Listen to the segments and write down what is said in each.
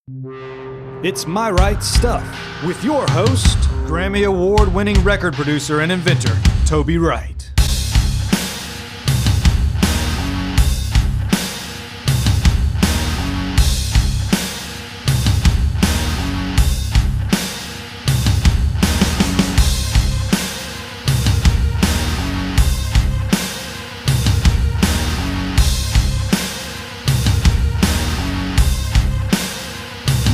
It's My Right Stuff with your host, Grammy Award-winning record producer and inventor, Toby Wright.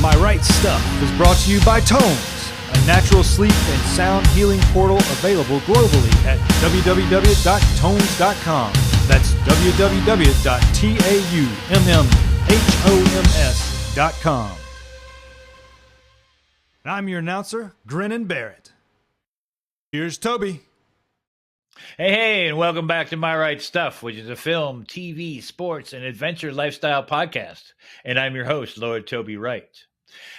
My Right Stuff is brought to you by Tones, a natural sleep and sound healing portal available globally at www.tones.com. That's www.taumhoms.com. And I'm your announcer, Grinnin' Barrett. Here's Toby. Hey, and welcome back to My Right Stuff, which is a film, TV, sports, and adventure lifestyle podcast. And I'm your host, Lord Toby Wright.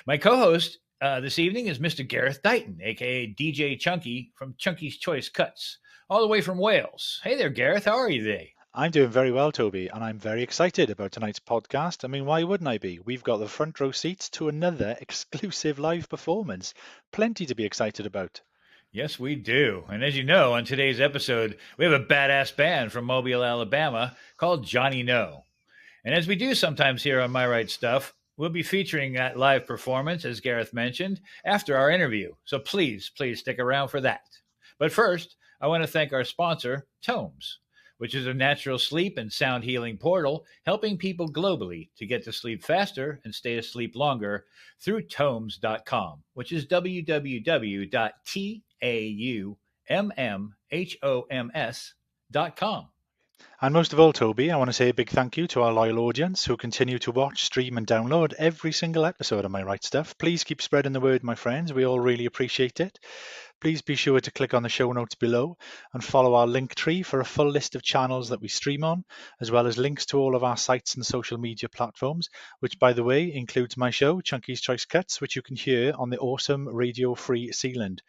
My co-host this evening is Mr. Gareth Dyton, a.k.a. DJ Chunky from Chunky's Choice Cuts, all the way from Wales. Hey there, Gareth. How are you today? I'm doing very well, Toby, and I'm very excited about tonight's podcast. I mean, why wouldn't I be? We've got the front row seats to another exclusive live performance. Plenty to be excited about. Yes, we do. And as you know, on today's episode, we have a badass band from Mobile, Alabama called Johnny No. And as we do sometimes here on My Right Stuff, we'll be featuring that live performance, as Gareth mentioned, after our interview. So please stick around for that. But first, I want to thank our sponsor, Tomes, which is a natural sleep and sound healing portal helping people globally to get to sleep faster and stay asleep longer through tomes.com, which is www.taumhoms.com. And most of all, Toby, I want to say a big thank you to our loyal audience who continue to watch, stream and download every single episode of My Right Stuff. Please keep spreading the word, my friends. We all really appreciate it. Please be sure to click on the show notes below and follow our link tree for a full list of channels that we stream on, as well as links to all of our sites and social media platforms, which, by the way, includes my show, Chunky's Choice Cuts, which you can hear on the awesome Radio Free Sealand.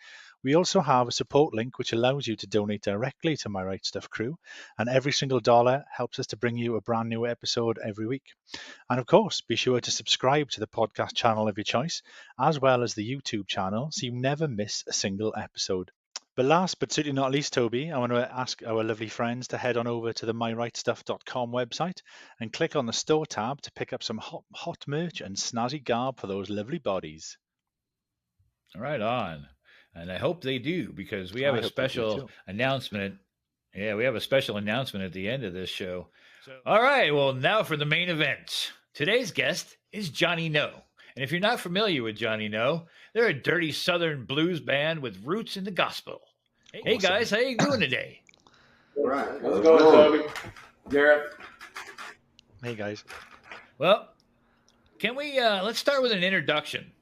We also have a support link which allows you to donate directly to My Right Stuff crew, and every single dollar helps us to bring you a brand new episode every week. And of course, be sure to subscribe to the podcast channel of your choice, as well as the YouTube channel, so you never miss a single episode. But last but certainly not least, Toby, I want to ask our lovely friends to head on over to the myrightstuff.com website and click on the store tab to pick up some hot merch and snazzy garb for those lovely bodies. Right on. And I hope they do, because we have a special announcement. Yeah, we have a special announcement at the end of this show. All right, well, now for the main event. Today's guest is Johnny No. And if you're not familiar with Johnny No, they're a dirty Southern blues band with roots in the gospel. Hey, guys, how you doing today? All right. How's it going, Toby? Gareth? Hey, guys. Well, can we, let's start with an introduction.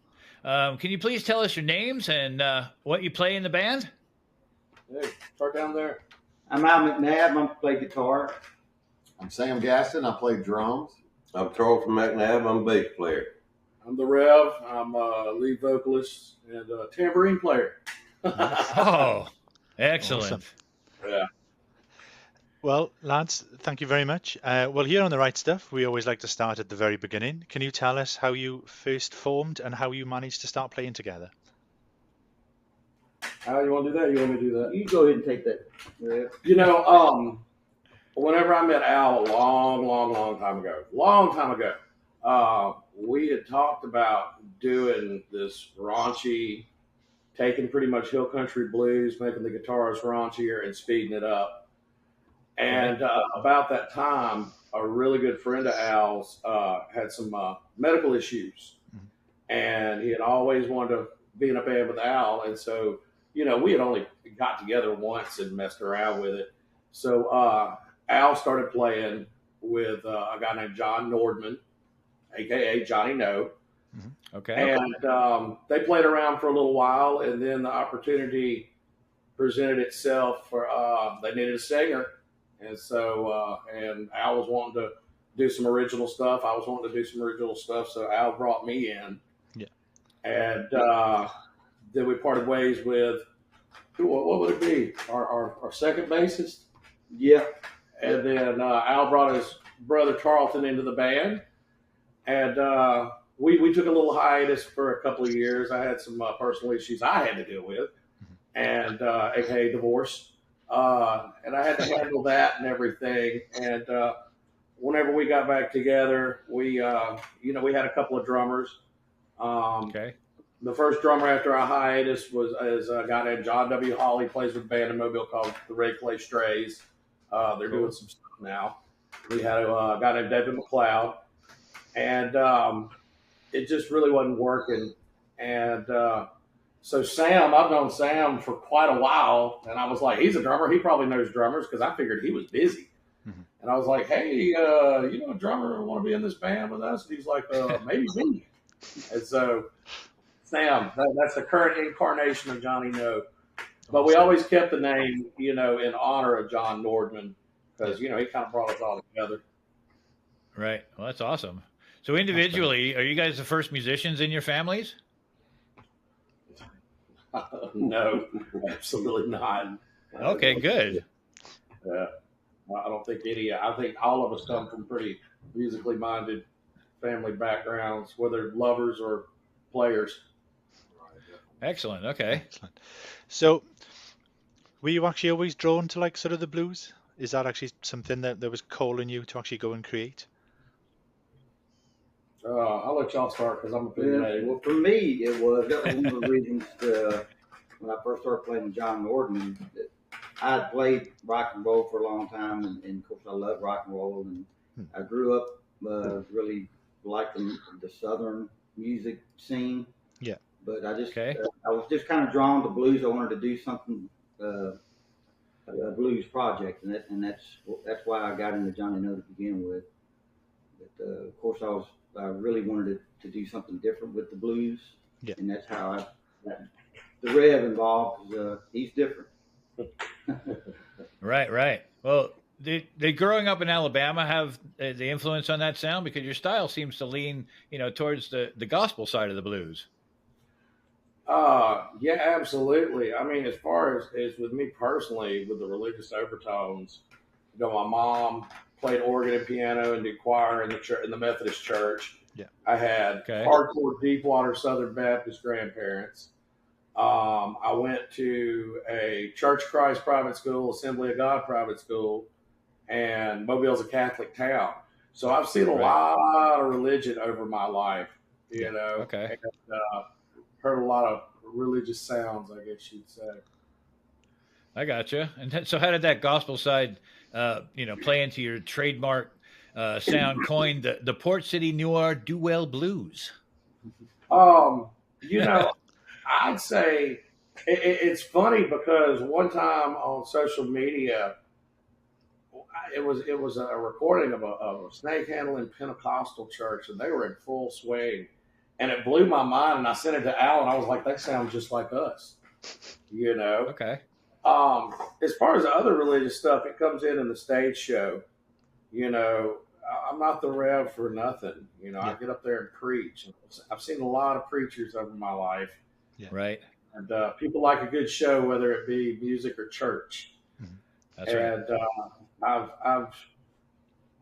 Can you please tell us your names and what you play in the band? Hey, start down there. I'm Al McNabb. I play guitar. I'm Sam Gaston. I play drums. I'm Charles McNabb. I'm a bass player. I'm the Rev. I'm a lead vocalist and a tambourine player. Oh, excellent. Awesome. Yeah. Well, lads, thank you very much. Well, here on The Right Stuff, we always like to start at the very beginning. Can you tell us how you first formed and how you managed to start playing together? How you want to do that? You want me to do that? You go ahead and take that. Yeah. You know, whenever I met Al a long time ago, we had talked about doing this raunchy, taking pretty much hill country blues, making the guitars raunchier and speeding it up. And about that time, a really good friend of Al's had some medical issues. And he had always wanted to be in a band with Al. And so, you know, we had only got together once and messed around with it. So Al started playing with a guy named John Nordman, a.k.a. Johnny No. Okay. And they played around for a little while. And then the opportunity presented itself for they needed a singer. And so, and Al was wanting to do some original stuff. I was wanting to do some original stuff. So Al brought me in. Yeah. And then we parted ways with, what would it be? Our second bassist? Yeah. And then Al brought his brother Tarleton into the band. And we took a little hiatus for a couple of years. I had some personal issues I had to deal with, and aka divorce, and I had to handle that and everything. And whenever we got back together, we we had a couple of drummers. Okay. The first drummer after our hiatus is a guy named John W. Hawley, plays with a band in Mobile called the Ray Clay Strays. They're doing some stuff now. We had a guy named David McLeod, and it just really wasn't working. And so Sam, I've known Sam for quite a while, and I was like, he's a drummer. He probably knows drummers because I figured he was busy. And I was like, hey, you know a drummer want to be in this band with us? And he's like, maybe me. And so Sam, that's the current incarnation of Johnny No. But we always kept the name, in honor of John Nordman because, he kind of brought us all together. Right. Well, that's awesome. So individually, are you guys the first musicians in your families? No, absolutely not. Okay, good. I don't think any. I think all of us come from pretty musically minded family backgrounds, whether lovers or players. Excellent. Okay. Excellent. So, were you actually always drawn to like sort of the blues? Is that actually something that was calling you to actually go and create? I'll let y'all start because I'm opinionated. Well, for me, that was one of the reasons when I first started playing with John Nordman. I had played rock and roll for a long time, and of course I love rock and roll, and I grew up really liking the Southern music scene. Yeah. But I just I was just kind of drawn to blues. I wanted to do something a blues project, and that's why I got into Johnny No to begin with. But of course I really wanted to do something different with the blues, and that's how I got the Rev involved. Because he's different. Right. Well, did growing up in Alabama have the influence on that sound? Because your style seems to lean, towards the gospel side of the blues. Yeah, absolutely. I mean, as far as with me personally, with the religious overtones, my mom played organ and piano and did choir in the church, in the Methodist church. Yeah. I had hardcore Deepwater Southern Baptist grandparents. I went to a Church of Christ private school, Assembly of God private school, and Mobile's a Catholic town. So I've seen a lot of religion over my life, Okay. And, heard a lot of religious sounds, I guess you'd say. I gotcha. And so how did that gospel side, play into your trademark sound coined the Port City Noir Do-Well Blues? I'd say it's funny because one time on social media, it was a recording of a snake handling Pentecostal church, and they were in full swing, and it blew my mind. And I sent it to Alan. I was like, "That sounds just like us," Okay. As far as the other religious stuff, it comes in the stage show. I'm not the Rev for nothing. I get up there and preach. I've seen a lot of preachers over my life. Yeah. Right. And people like a good show, whether it be music or church. That's right. And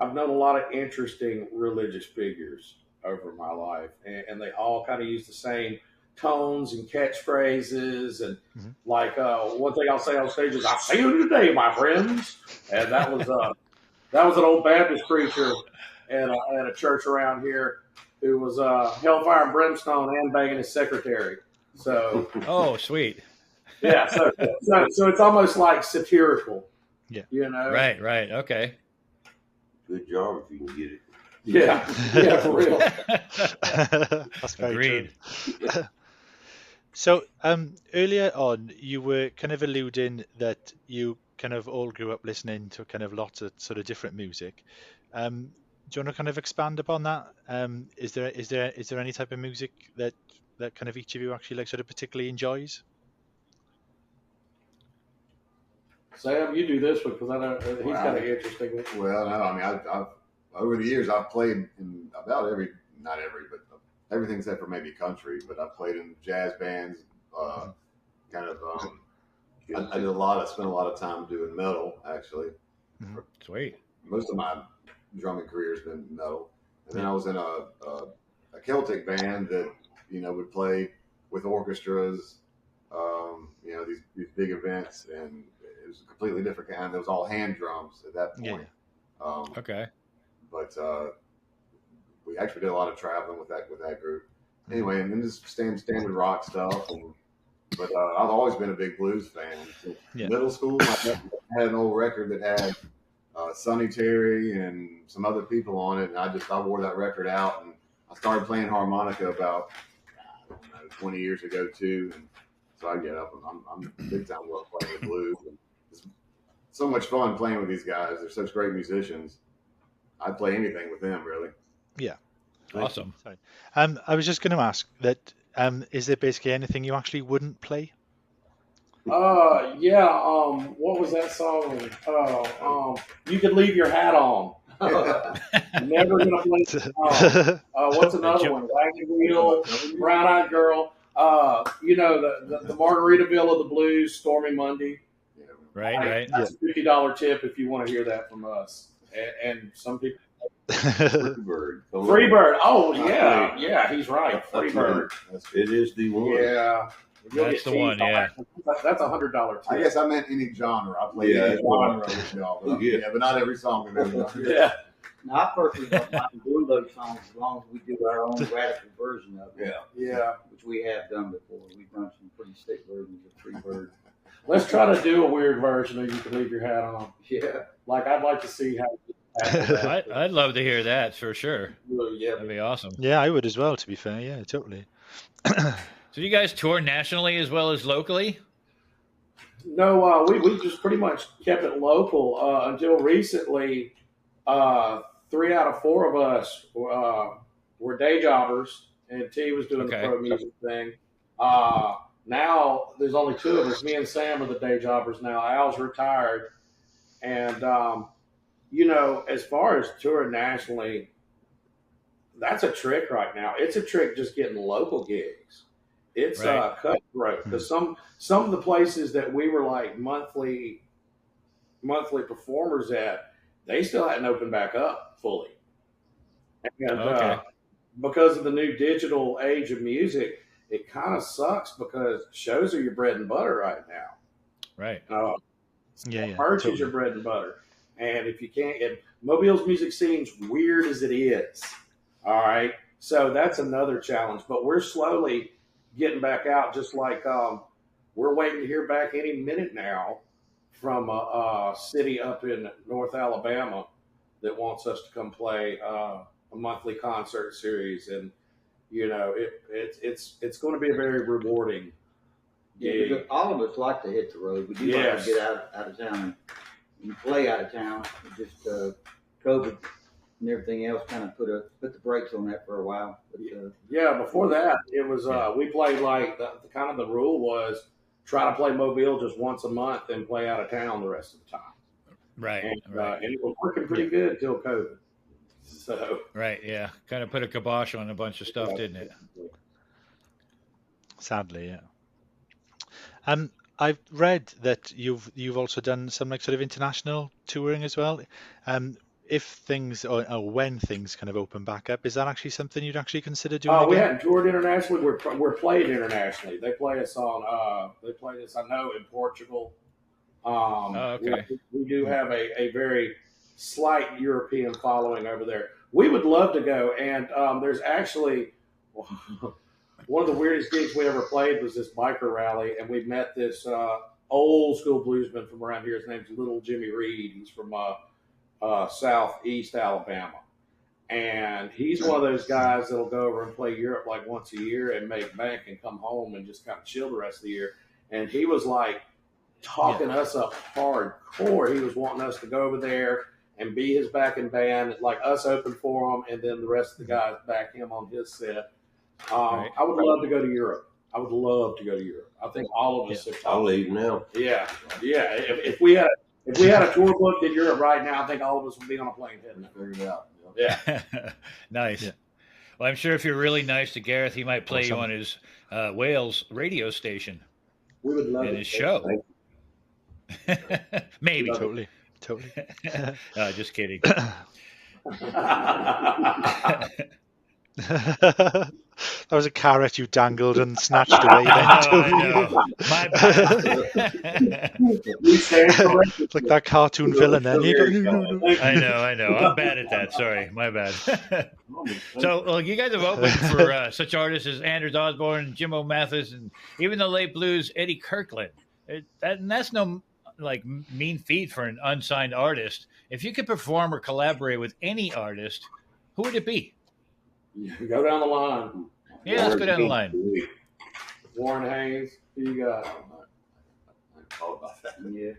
I've known a lot of interesting religious figures over my life, and they all kind of use the same tones and catchphrases. And like one thing I'll say on stage is, "I'll see you today, my friends." And that was an old Baptist preacher at a church around here who was hellfire and brimstone and banging his secretary. So, oh, sweet. Yeah, so it's almost like satirical. Yeah. Right. Okay. Good job if you can get it. Yeah, for real. That's very Agreed. true. So, earlier on, you were kind of alluding that you kind of all grew up listening to kind of lots of sort of different music. Do you want to kind of expand upon that? Is there any type of music that kind of each of you actually like sort of particularly enjoys? Sam, you do this one because I know he's kind of interesting. Well, no, I mean, I've over the years I've played in about not every, but everything except for maybe country. But I've played in jazz bands. I spent a lot of time doing metal actually. Sweet. Most of my drumming career has been metal, and then I was in a a Celtic band that would play with orchestras, these big events, and it was a completely different kind. It was all hand drums at that point. Okay. But we actually did a lot of traveling with that group. Anyway, and then just standard rock stuff. But I've always been a big blues fan. Since middle school, I had an old record that had Sonny Terry and some other people on it, and I wore that record out, and I started playing harmonica about 20 years ago too. And so I get up and I'm big time love playing the blues. And it's so much fun playing with these guys. They're such great musicians. I'd play anything with them, really. Yeah. Awesome. I was just going to ask that. Is there basically anything you actually wouldn't play? Yeah. What was that song? You Could Leave Your Hat On. Never gonna play the song. What's another one? Wagon Wheel, Brown Eyed Girl. The Margaritaville of the Blues, Stormy Monday. Right. That's a $50 tip if you want to hear that from us. And some people. Freebird. Freebird. Oh yeah, he's right. Freebird. It is the one. Yeah. That's the one. Yeah. That's $100 tip. I guess I meant any genre. I play any genre with y'all. But not every song. Yeah. Now, I personally don't mind doing those songs as long as we do our own radical version of it. Yeah. Which we have done before. We've done some pretty sick versions of Freebird. Let's try to do a weird version of You Can Leave Your Hat On. Yeah. Like, I'd like to see how. I'd love to hear that for sure. Yeah. That'd be awesome. Yeah, I would as well, to be fair. Yeah, totally. So you guys tour nationally as well as locally? No, we just pretty much kept it local until recently. 3 out of 4 of us were day jobbers, and T was doing the pro music thing. Now there's only 2 of us. Me and Sam are the day jobbers now. Al's retired, and as far as touring nationally, that's a trick right now. It's a trick just getting local gigs. It's cutthroat because some of the places that we were like monthly performers at, they still hadn't opened back up fully. And because of the new digital age of music, it kind of sucks because shows are your bread and butter right now. Right. Merch is your bread and butter. And if you can't, Mobile's music scene's weird as it is. All right. So that's another challenge. But we're slowly getting back out, just like we're waiting to hear back any minute now from a city up in North Alabama that wants us to come play a monthly concert series. And, it's going to be a very rewarding gig. Because all of us like to hit the road. We do like to get out of town and play out of town. Just COVID and everything else kind of put the brakes on that for a while. But, before that, it was we played like the rule was try to play Mobile just once a month and play out of town the rest of the time. Right. And it was working pretty good until COVID. So right, yeah, kind of put a kibosh on a bunch of stuff, didn't it? Sadly, yeah. I've read that you've also done some like sort of international touring as well. If things or when things kind of open back up, is that actually something you'd actually consider doing? We hadn't toured internationally. We're played internationally. They play us on. They play us, I know, in Portugal. We do have a very slight European following over there. We would love to go, and there's actually one of the weirdest gigs we ever played was this biker rally, and we met this old school bluesman from around here. His name's Little Jimmy Reed. He's from southeast Alabama, and he's one of those guys that'll go over and play Europe like once a year and make bank and come home and just kind of chill the rest of the year. And he was like talking us up hardcore. He was wanting us to go over there and be his backing band, like us open for him, and then the rest of the guys back him on his set. I would love to go to Europe. I would love to go to Europe. I think all of us. I'll leave now. Yeah. If we had a tour booked in Europe right now, I think all of us would be on a plane heading there. Figure it out. Yeah. Nice. Yeah. Well, I'm sure if you're really nice to Gareth, he might play you on his Wales radio station. We would love in his show. Maybe. Totally. Just kidding. That was a carrot you dangled and snatched away then, I Toby. know. My bad. You stand corrected. It's like that cartoon villain then. You go, There you no, go. no, no. Thank I you. know. I'm bad at that. Sorry, my bad. So, well, you guys have opened for such artists as Anders Osborne, Jimbo Mathis, and even the late blues Eddie Kirkland. And that's no like mean feat for an unsigned artist. If you could perform or collaborate with any artist, who would it be? Go down the line. Yeah, let's go down the line. Warren Haynes. Who you got? I thought about that. Yeah.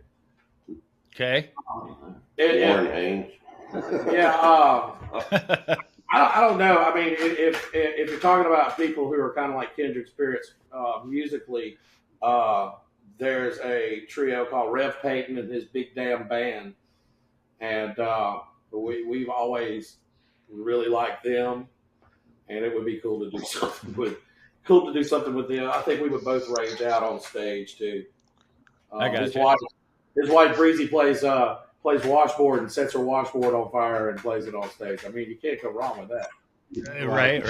Okay. Warren Haynes. Yeah. I don't know. I mean, if you're talking about people who are kind of like kindred spirits musically, there's a trio called Rev Payton and his Big Damn Band, and we've always really liked them, and it would be cool to do something with them. I think we would both rage out on stage too. I got his you. wife Breezy plays washboard and sets her washboard on fire and plays it on stage. I mean, you can't go wrong with that. Right.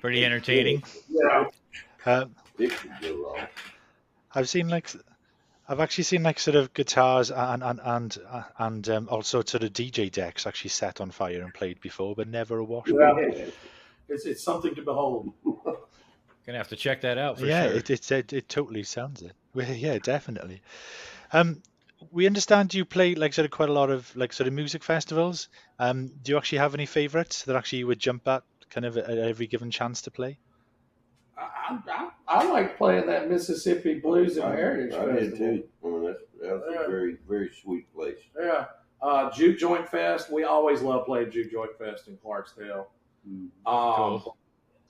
Pretty entertaining. Yeah. It could go wrong. I've actually seen like sort of guitars and also sort of DJ decks actually set on fire and played before, but never a washboard. Yeah. It's something to behold. Gonna have to check that out for Yeah, sure. it totally sounds it. Well, yeah, definitely. We understand you play like sort of quite a lot of like sort of music festivals. Do you actually have any favorites that actually you would jump at kind of at every given chance to play? I like playing that Mississippi Blues and Heritage I did Festival. too. I mean, that's a very, very sweet place. Yeah. Juke Joint Fest. We always love playing Juke Joint Fest in Clarksdale. Cool.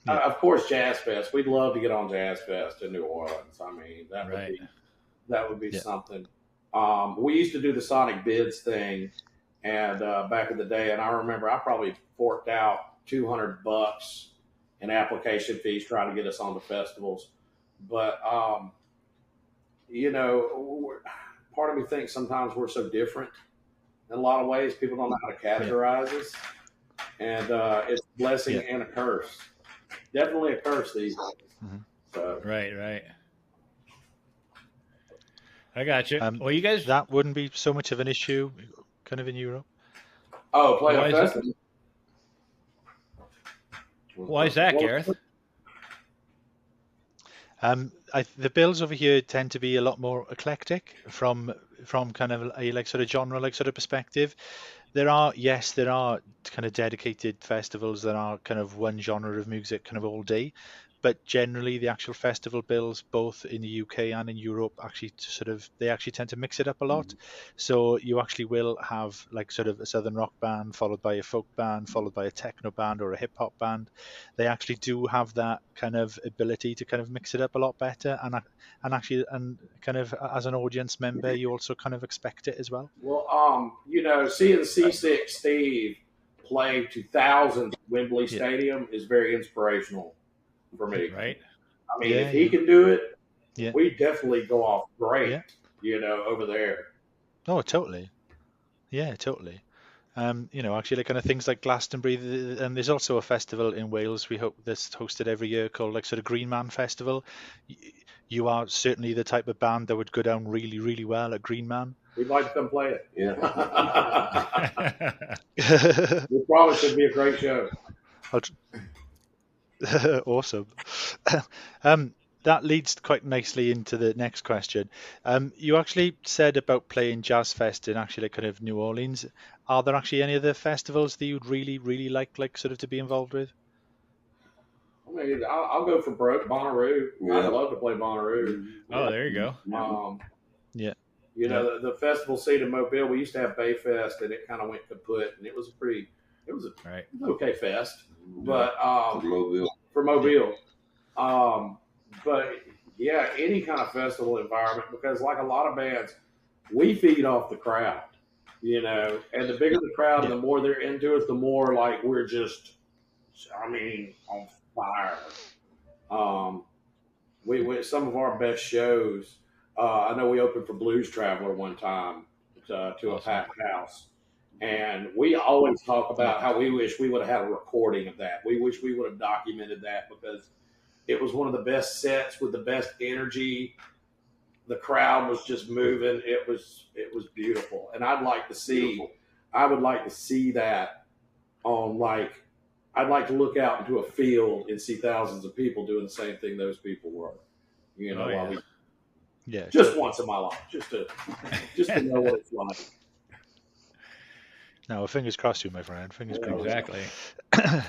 Of course, Jazz Fest. We'd love to get on Jazz Fest in New Orleans. I mean, that would be something. We used to do the Sonic Bids thing, and back in the day, and I remember I probably forked out $200 in application fees trying to get us on the festivals. But part of me thinks sometimes we're so different in a lot of ways. People don't know how to categorize us, and it's a blessing and a curse. Definitely a curse these days. Mhm. So. Right. I got you. Well, you guys. That wouldn't be so much of an issue, kind of in Europe. Oh, play Why a is it- festival. Why is that, Gareth? The bills over here tend to be a lot more eclectic from kind of a like sort of genre like sort of perspective. There are kind of dedicated festivals that are kind of one genre of music kind of all day, but generally the actual festival bills both in the UK and in Europe actually they actually tend to mix it up a lot. So you actually will have like sort of a southern rock band followed by a folk band followed by a techno band or a hip hop band. They actually do have that kind of ability to kind of mix it up a lot better, and kind of as an audience member you also kind of expect it as well. Well, seeing C6 Steve play to thousands at Wembley Stadium is very inspirational for me. Right. I mean, if he can do it, we definitely go off great, over there. Oh, totally. Yeah, totally. Actually, like kind of things like Glastonbury, and there's also a festival in Wales we hope that's hosted every year called like sort of Green Man Festival. You are certainly the type of band that would go down really, really well at Green Man. We'd like to come play it. Yeah. We promise it'd be a great show. Awesome. That leads quite nicely into the next question. You actually said about playing Jazz Fest in actually like kind of New Orleans. Are there actually any other festivals that you'd really, really like sort of to be involved with? I mean, I'll go for Bonnaroo. Yeah. I'd love to play Bonnaroo. Oh, there you go. The festival scene in Mobile, we used to have Bayfest, and it kind of went kaput, and it was Right. okay fest, but For Mobile. but yeah, any kind of festival environment, because like a lot of bands, we feed off the crowd, and the bigger the crowd and the more they're into it, the more like we're just, on fire. We some of our best shows. I know we opened for Blues Traveler one time to a packed house, And we always talk about how we wish we would have had a recording of that. We wish we would have documented that because it was one of the best sets with the best energy. The crowd was just moving. It was beautiful. And I would like to see that on I'd like to look out into a field and see thousands of people doing the same thing those people were. Once in my life, just to know what it's like. No, fingers crossed you, my friend. Fingers crossed. Exactly.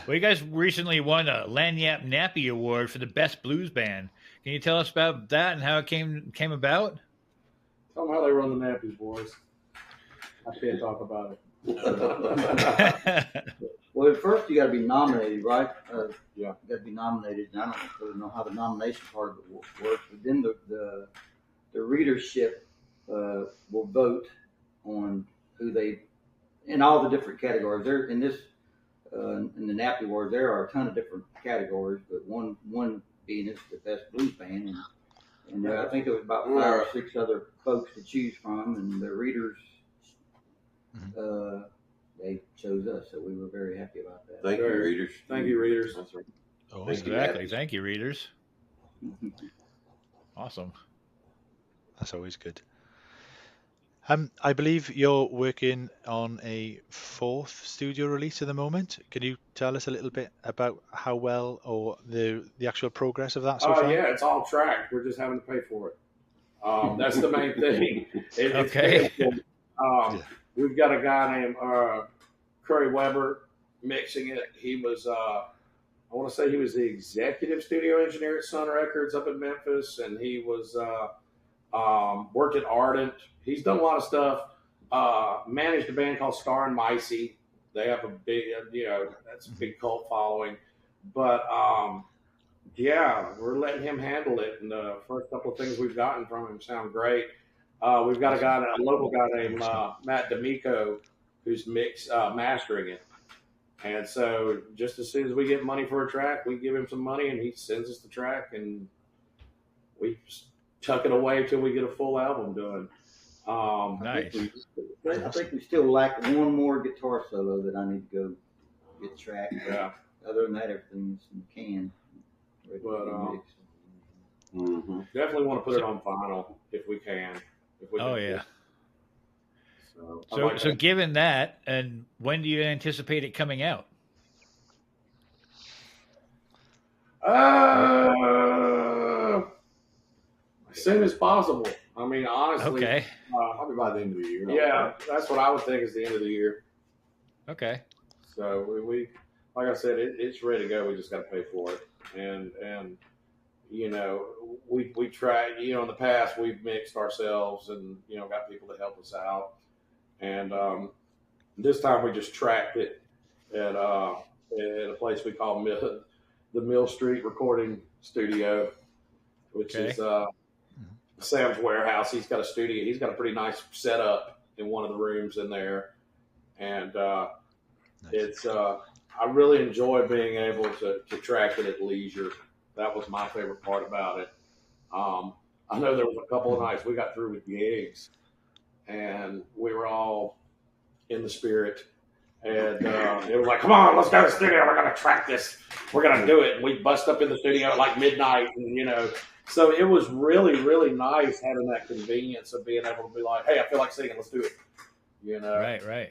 Well, you guys recently won a Lanyap Nappy Award for the best blues band. Can you tell us about that and how it came about? Tell them how they run the nappies, boys. I can't talk about it. Well, at first you got to be nominated, right? Yeah. You got to be nominated, and I don't really know how the nomination part of it works. But then the readership will vote on who they, in all the different categories. There in the Nappy Awards, there are a ton of different categories, but one being is the best blues band, and I think there was about 5 or 6 other folks to choose from, and the readers. They chose us, so we were very happy about that. Thank you, readers. Thank you, readers. That's right. Oh, exactly. Thank you, readers. Awesome. That's always good. I believe you're working on a 4th studio release at the moment. Can you tell us a little bit about how well or the actual progress of that so far? Yeah, it's all tracked. We're just having to pay for it. That's the main thing. Okay. We've got a guy named Curry Weber mixing it. He was, I want to say he was the executive studio engineer at Sun Records up in Memphis, and he was worked at Ardent. He's done a lot of stuff. Managed a band called Star and Micey. They have a big, that's a big cult following. But we're letting him handle it. And the first couple of things we've gotten from him sound great. We've got a local guy named Matt D'Amico who's mastering it. And so just as soon as we get money for a track, we give him some money and he sends us the track and we tuck it away till we get a full album done. Nice. I think we still lack one more guitar solo that I need to go get tracked. Yeah. Other than that, everything's in the can. But definitely want to put it on vinyl if we can. Yeah. So given that, and when do you anticipate it coming out? As soon as possible. I mean, honestly. Okay. Probably by the end of the year. Yeah, that's what I would think is the end of the year. Okay. So we like I said, it's ready to go. We just got to pay for it. And we try, in the past we've mixed ourselves and, got people to help us out. And this time we just tracked it at a place we call the Mill Street Recording Studio, which is Sam's warehouse. He's got a studio. He's got a pretty nice setup in one of the rooms in there. And it's I really enjoy being able to track it at leisure. That was my favorite part about it. I know there was a couple of nights we got through with gigs, and we were all in the spirit. And it was like, come on, let's go to the studio. We're going to track this. We're going to do it. And we bust up in the studio at like midnight. And, so it was really, really nice having that convenience of being able to be like, hey, I feel like singing. Let's do it. Right.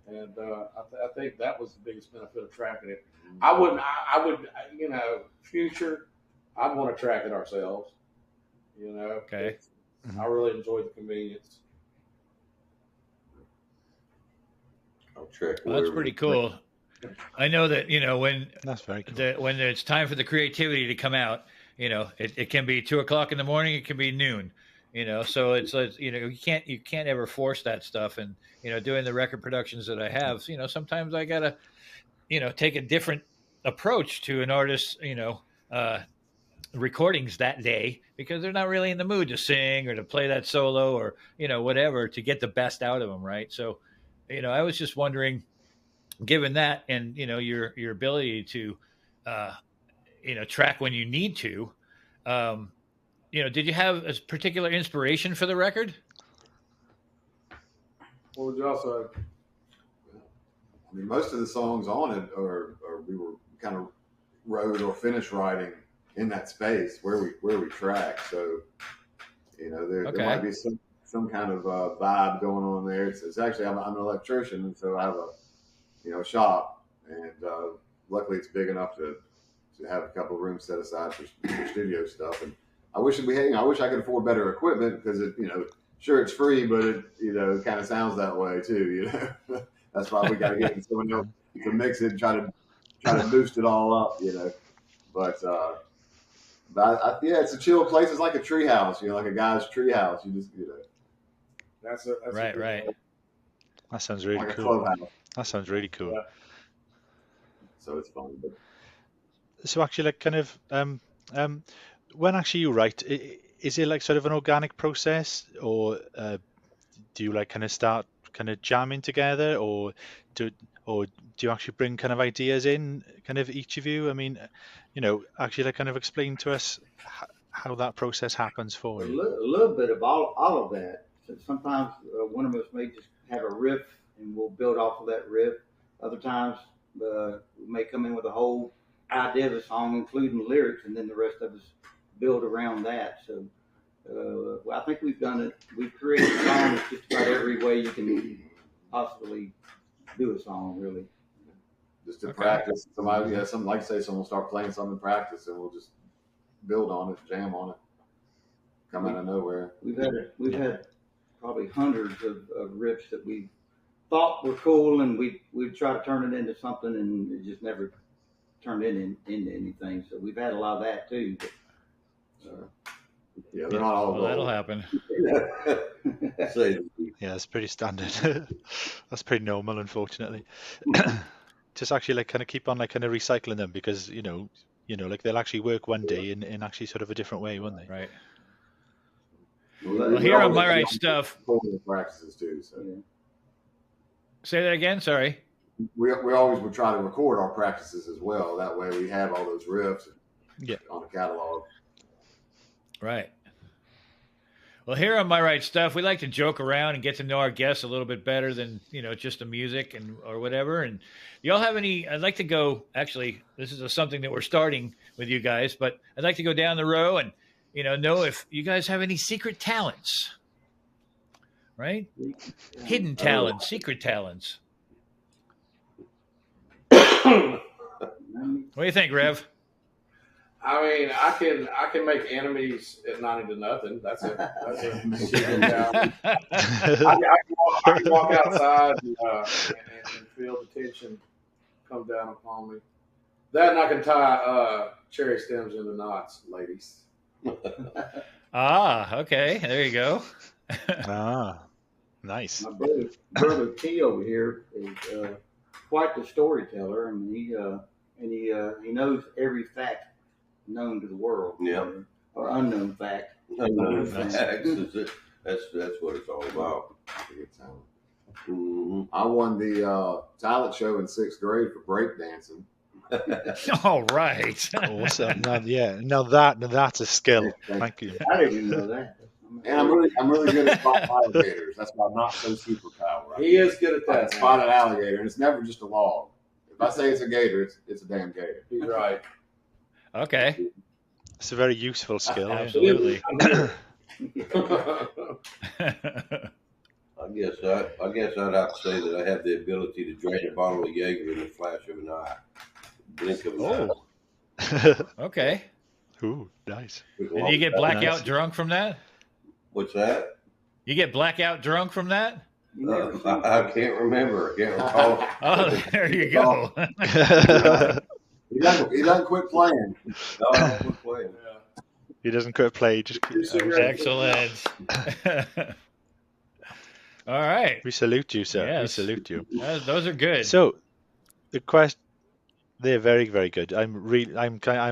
And I think that was the biggest benefit of tracking it. I would, future, I'd want to track it ourselves. Okay. I really enjoyed the convenience. I'll track. Well, that's pretty cool. I know that when that's very cool. When it's time for the creativity to come out, it can be 2:00 in the morning, it can be noon. So it's you can't ever force that stuff. And doing the record productions that I have, sometimes I gotta take a different approach to an artist's recordings that day because they're not really in the mood to sing or to play that solo or whatever to get the best out of them, right? So I was just wondering, given that and your ability to track when you need to, did you have a particular inspiration for the record? What would you also I mean, most of the songs on it are we were kind of wrote or finished writing in that space where we track. So, there might be some kind of vibe going on there. It's actually I'm an electrician, and so I have a shop, and luckily it's big enough to have a couple of rooms set aside for studio stuff. And I wish I could afford better equipment because sure it's free, but it kind of sounds that way too. That's why we got to get someone else to mix it and try to boost it all up. But it's a chill place. It's like a tree house, like a guy's tree house. You just That's right. That sounds really like a cool. clubhouse. That sounds really cool. Yeah. So it's fun. But So actually, like kind of when actually you write, is it like sort of an organic process, or do you like kind of start kind of jamming together, or do you actually bring kind of ideas in, kind of each of you? I mean, actually like kind of explain to us how that process happens for A you. little bit of all of that. So sometimes one of us may just have a riff and we'll build off of that riff. Other times we may come in with a whole idea of a song, including lyrics, and then the rest of us build around that. So I think we've done it. We've created songs just about every way you can possibly do a song, really. just to practice. Somebody, something like someone will start playing something in practice, and we'll just build on it, jam on it, come out of nowhere. We've had probably hundreds of riffs that we thought were cool, and we'd try to turn it into something, and it just never turned into anything. So we've had a lot of that too. But, yeah, they're not all. Well, that'll happen. Yeah, it's pretty standard. That's pretty normal, unfortunately. Just actually like kind of keep on like kind of recycling them, because like they'll actually work one day in actually sort of a different way, won't they? Right. Well, here on My Right Stuff. Practices too. So. yeah. Say that again. Sorry. We always would try to record our practices as well. That way we have all those riffs on the catalog. Right. Well, here on My Right Stuff, we like to joke around and get to know our guests a little bit better than, just the music or whatever. And y'all have any, I'd like to go, actually, this is something that we're starting with you guys, but I'd like to go down the row and, know if you guys have any secret talents, right? Hidden talents, secret talents. What do you think, Rev? I mean, I can make enemies at 90-0. That's a secret talent. I can walk outside and feel the tension come down upon me. That, and I can tie cherry stems into knots, ladies. Okay. There you go. Nice. My brother T over here is quite the storyteller, and he knows every fact known to the world. Yeah. Or unknown fact. Unknown facts. That's what it's all about. Mm-hmm. I won the talent show in 6th grade for breakdancing. All right. Awesome. Now that's a skill. Thank you. I didn't even know that. And I'm really good at spotting alligators. That's my not so superpower. Right? He is good at that. Spotted alligator, and it's never just a log. If I say it's a gator, it's a damn gator. He's right. Okay. It's a very useful skill. Absolutely. I guess I'd have to say that I have the ability to drain a bottle of Jaeger in the flash of an eye, blink of an eye. Okay. Ooh, nice. And you get blackout drunk from that? What's that? You get blackout drunk from that? I can't remember. I can't recall. Oh, there you go. He doesn't quit playing. No, I don't quit playing. He doesn't quit play. Just Excellent. All right. we salute you, sir. Yes. We salute you. Those are good. So, the question. They're very, very good. I'm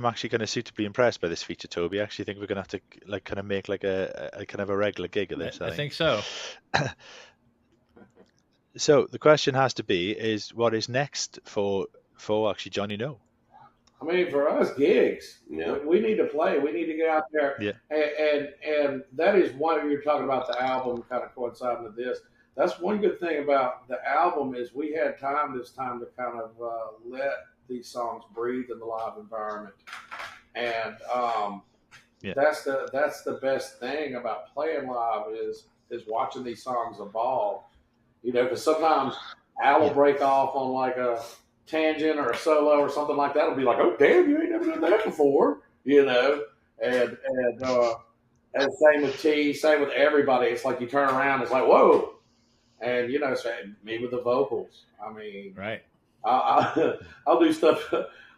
actually kind of suitably impressed by this feature, Toby. I actually think we're going to have to kind of make like a kind of a regular gig of this. I think so. So the question has to be: is what is next for actually Johnny No? I mean, for us, gigs. Yeah. We need to play. We need to get out there. Yeah. And that is one, you're talking about the album kind of coinciding with this. that's one good thing about the album is we had time this time to kind of let these songs breathe in the live environment, and that's the best thing about playing live is watching these songs evolve. You know, because sometimes Al will break off on like a tangent or a solo or something like that. It'll be like, oh damn, you ain't never done that before, you know, and same with T, same with everybody. It's like you turn around, it's like whoa, and you know, me with the vocals. I mean, right. I'll do stuff.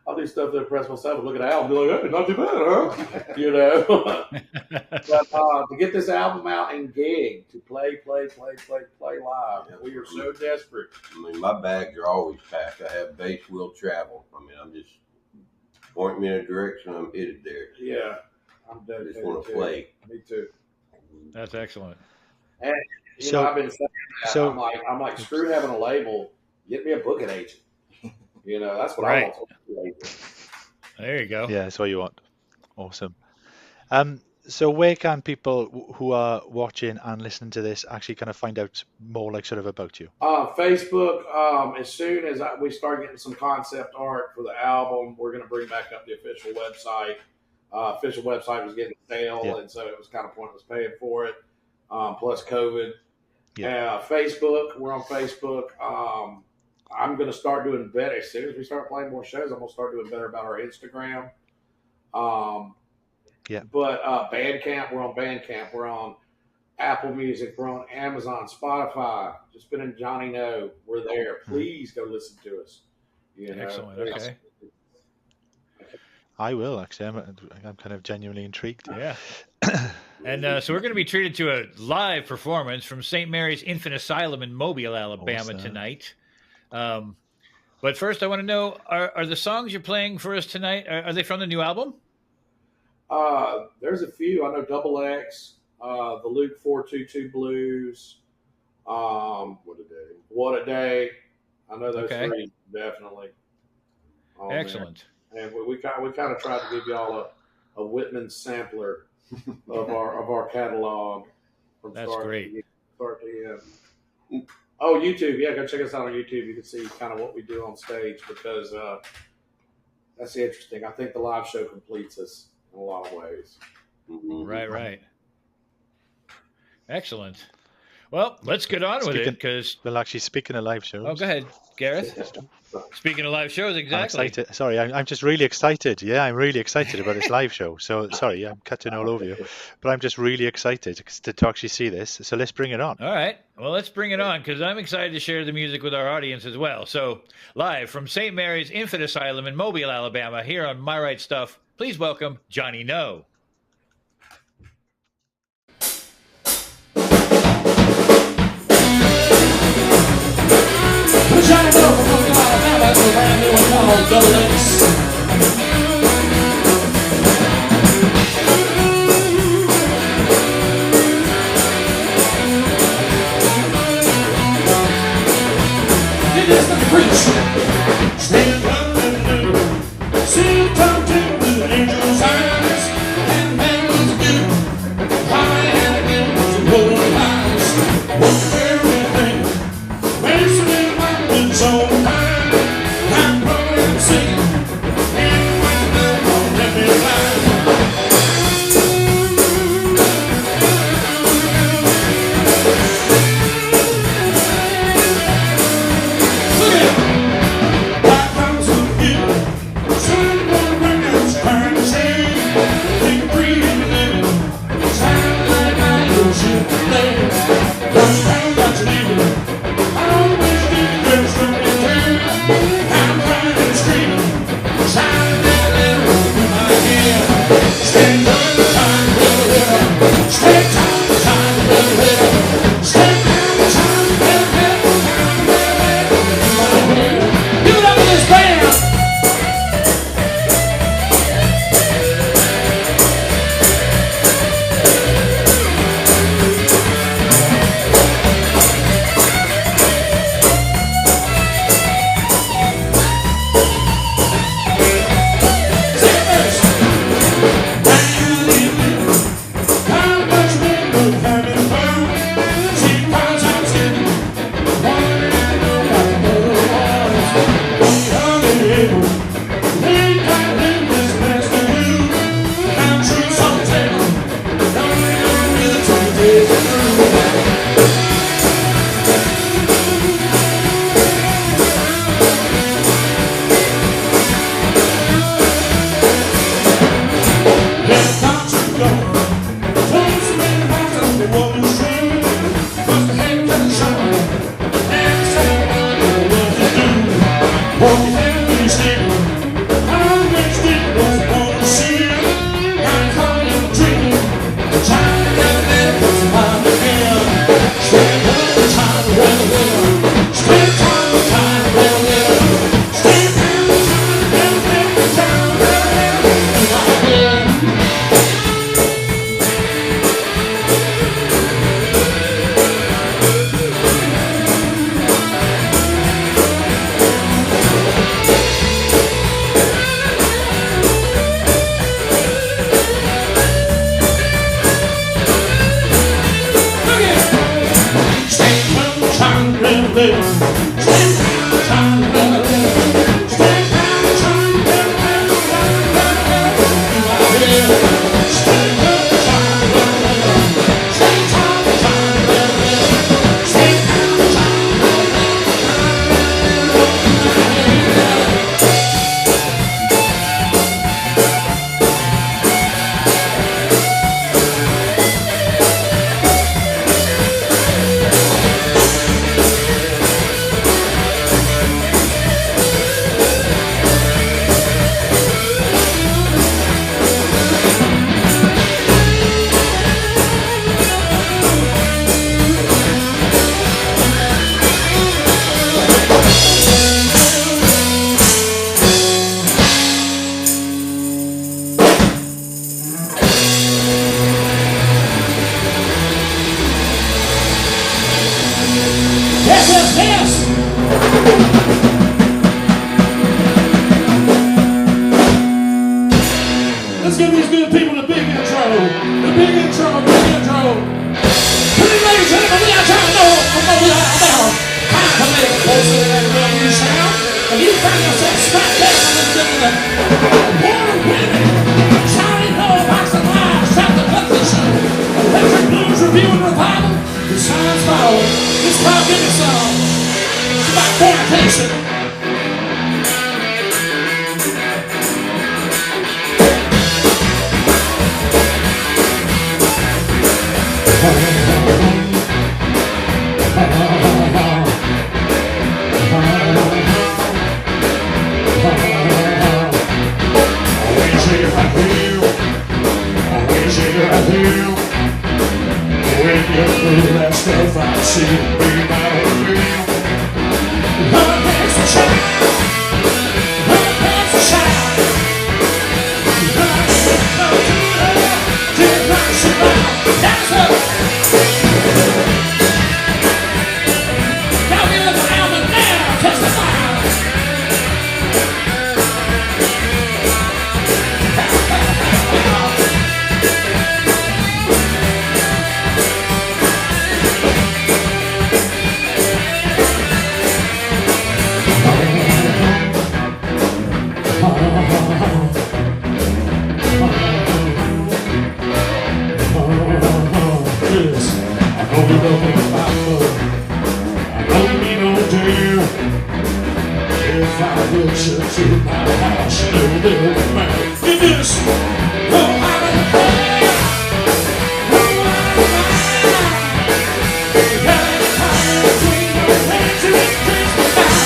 I'll do stuff to impress myself and look at Al and be like, hey, not too bad, huh? You know. But to get this album out and gig, to play live, we are so desperate. I mean, my bags are always packed. I have bass will travel. I mean, I'm just point me in a direction, I'm headed there. Yeah, I'm I dedicated. just want to play. Me too. That's excellent. And you know, I've been saying that. So- I'm like, screw having a label. Get me a booking agent. You know, that's what Right. I want. There you go. Yeah, that's what you want. Awesome. So where can people who are watching and listening to this actually kind of find out more, like, sort of about you? Facebook, as soon as we start getting some concept art for the album, we're going to bring back up the official website. Official website was getting stale, and so it was kind of pointless paying for it, plus COVID. Facebook, we're on Facebook. I'm going to start doing better. As soon as we start playing more shows, I'm going to start doing better about our Instagram. But Bandcamp, we're on Bandcamp. We're on Apple Music. We're on Amazon, Spotify. Just been in Johnny No. We're there. Please go listen to us. You know, Excellent. Okay. I will, actually. I'm kind of genuinely intrigued. Yeah. And so we're going to be treated to a live performance from St. Mary's Infant Asylum in Mobile, Alabama tonight. But first, I want to know, are the songs you're playing for us tonight, are they from the new album? There's a few. I know Double X, the Luke 422 Blues. What a Day. I know those three, definitely. Excellent. Man. And we kind of tried to give y'all a Whitman sampler of our catalog. From That's great. Start to end. Oh, YouTube. Yeah, go check us out on YouTube. You can see kind of what we do on stage because that's interesting. I think the live show completes us in a lot of ways. Right. Excellent. Well, let's get on with it because... Well, actually, speaking of live shows... Oh, go ahead, Gareth. Speaking of live shows, exactly. I'm excited. Sorry, I'm just really excited. Yeah, I'm really excited about this live show. So, sorry, I'm cutting all over you. But I'm just really excited to actually see this. So let's bring it on. All right. Well, let's bring it on because I'm excited to share the music with our audience as well. So, live from St. Mary's Infant Asylum in Mobile, Alabama, here on My Right Stuff, please welcome Johnny No. Johnny No from Mobile, Alabama, that's a brand new one called Double X. It is the preach. Stand up and sit down to the angel's eyes. And man was good. High and again was a rolling eyes. What's everything? Wasting it on its own time. I'm blowing and singing. And when the Lord let me fly. live. Stand down, trying to live. Stand down, trying to live. Stand down, trying to live. Stand down, trying to live. Stand down, trying to live. Yes, yes, yes! Let's give these good people a big intro. The big intro, big intro. Pretty ladies and gentlemen, we are trying to know from what we are about. Time to make a closer to that real new sound. And you find yourself smack down on this gentleman. Award-winning, Johnny Know Box of Live, Shot the Country Show. Electric Blues Review and Revival. The signs follow. It's called Give Me Some. It's about fornication. When you through that stuff, I see it be my own real. Her pants are shine. Her pants are shine. Did not survive. That's up. Now we look around and now testify. If I will shut to my house, no little man. It is. Oh, I'm in the fire. Oh, I'm in the fire. Got a fire between your legs and it takes me back.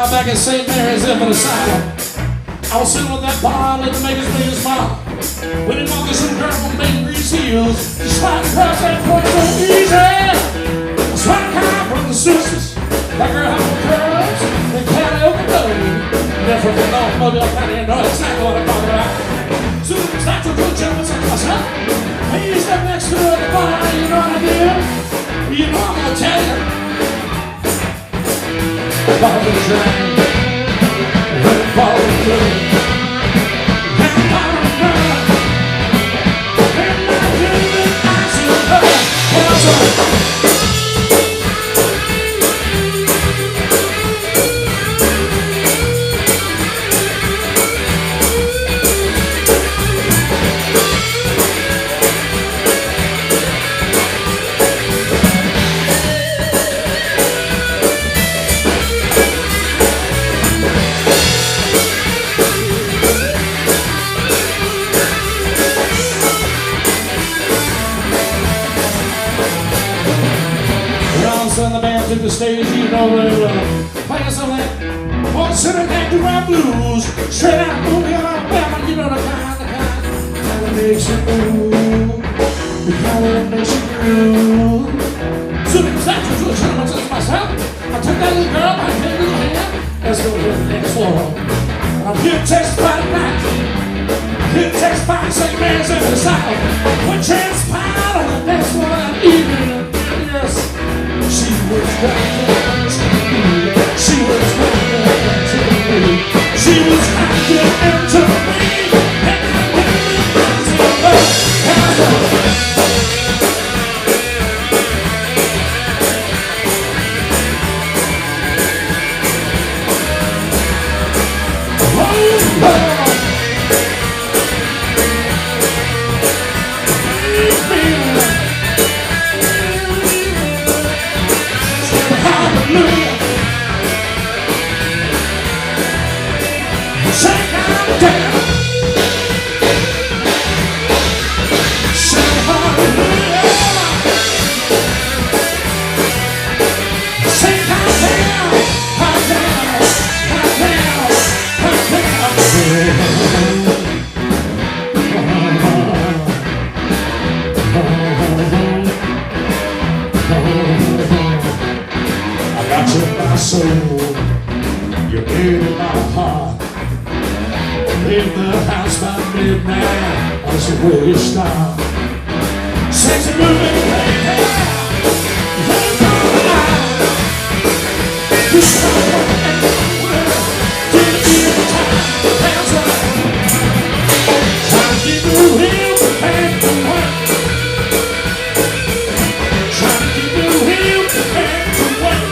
Back at St. Mary's Infant Asylum, I was sitting with that bar, let the makers make us smile. When it walked some girl on making grease heels, she sliding across that point so easy. I swung high from the sisters, that girl had the curves, and County Oklahoma. They're from the North Mobile County, and know exactly what I'm talking about. Soon as that's a good gentleman, so I said, hey, you step next to her at the bar, you know what I did? You know I'm gonna tell you. Follow the train, follow the train, and follow the train, and I do it, I see her, and I the band took the stage, you know very well. Playing some of that old center active rap blues, straight out of Mobile, Alabama. You know the kind that makes you move, the kind that makes you groove. that girl I hit in hand. Let's go to the next one. I'm here to testify tonight. I'm here to testify St. Mary's Infant Asylum. What transpired on the next one evening, yes, she was right. She was right to me. She was right to me. And I knew it was love. Soul, you're in my heart. Leave the house by midnight. That's the way you start. Sexy moving baby, you're gone. You start working everywhere. Didn't give time. Hands up. Trying to keep you real and to work. Trying to keep you real and to work.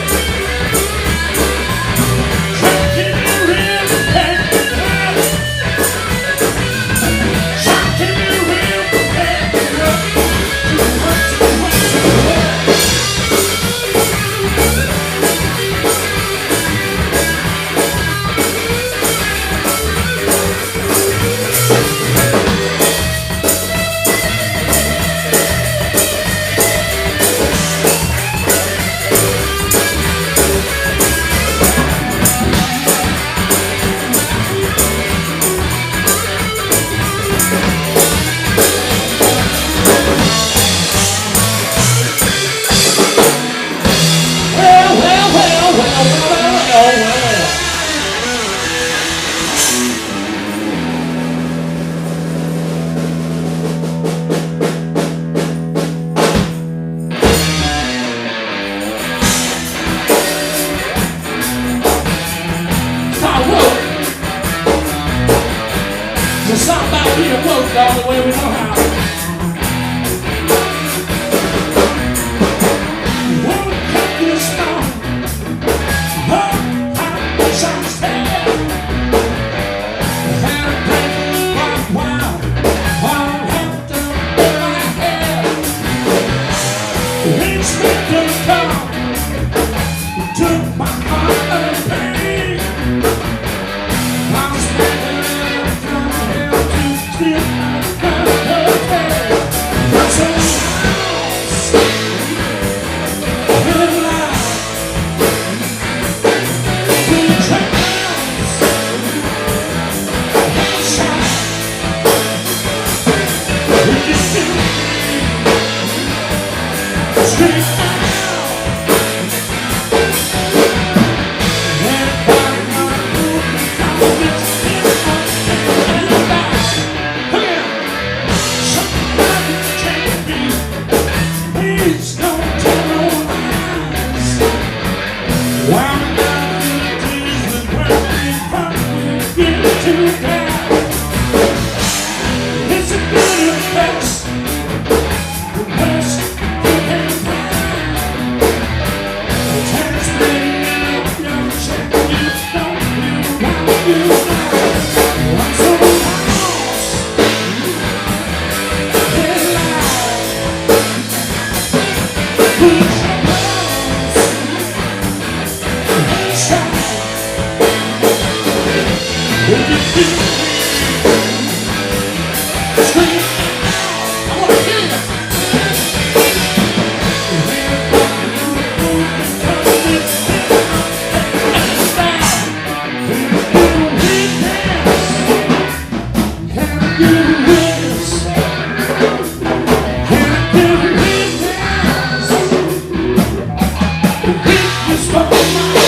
All the way we know how. Won't cut this down. Oh, I wish I was there. Had a great while. All wrapped up in my hair. Inspector come. Took my heart and pain. I was standing from hell to steal. This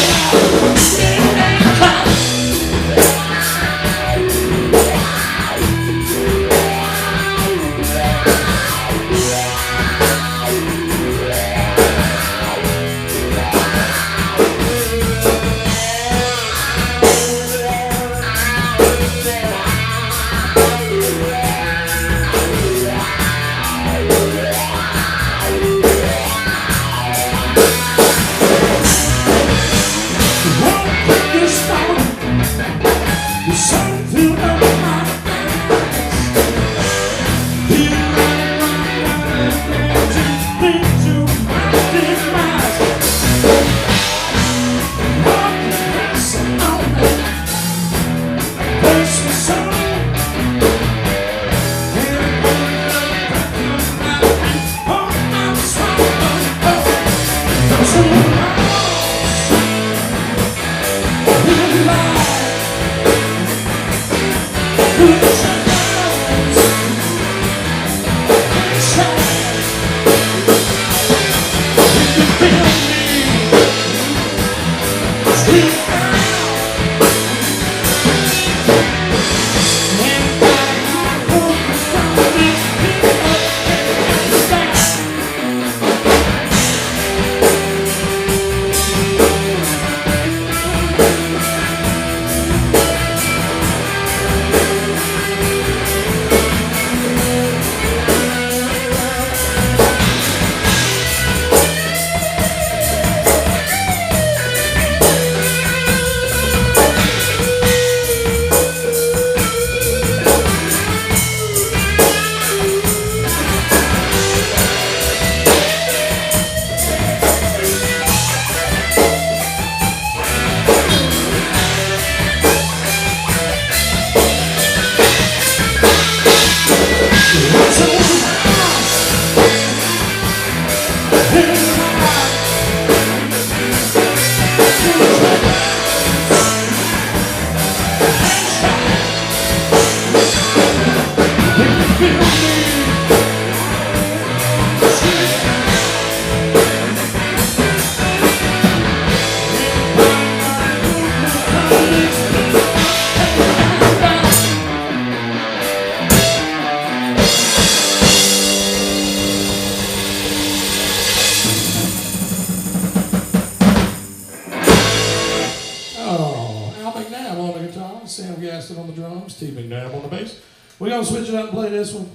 We're going to switch it up and play this one.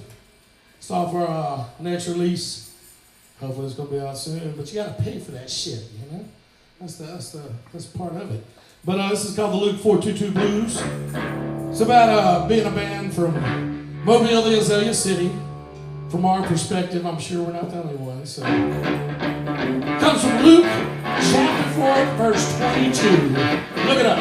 It's off our next release. Hopefully it's going to be out soon. But you got to pay for that shit, you know? That's part of it. But this is called the Luke 422 Blues. It's about being a band from Mobile, the Azalea City. From our perspective, I'm sure we're not the only ones. So. It comes from Luke chapter 4, verse 22. Look it up.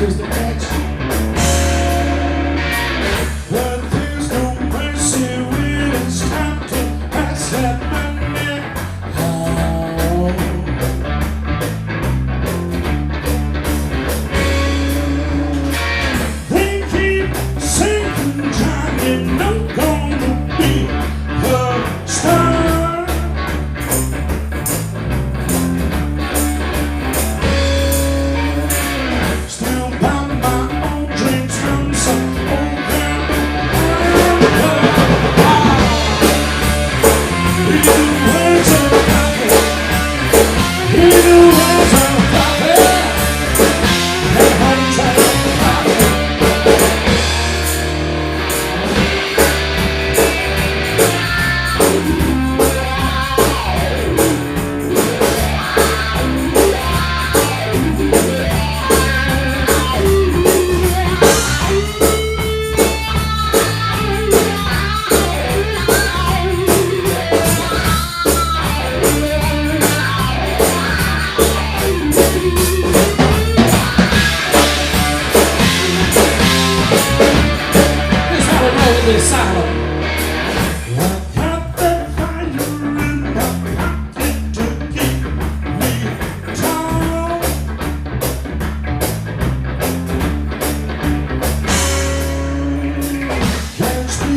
Here's the catch. But there's no mercy when it's time to pass that money out. They keep saying Johnny not gonna be the star. Can't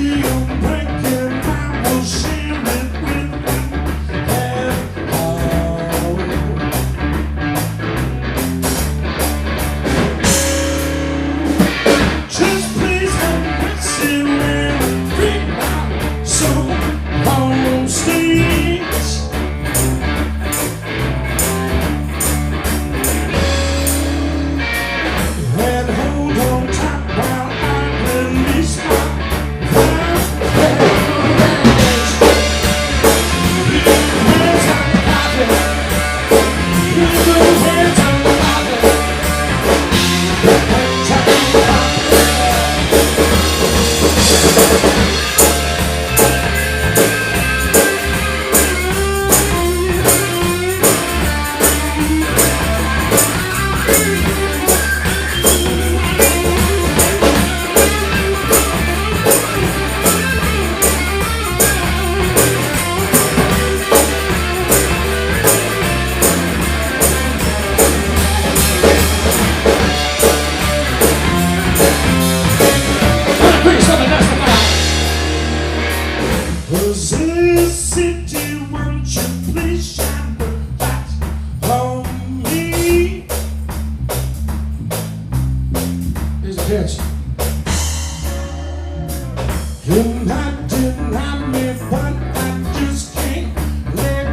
You might deny me, but I just can't let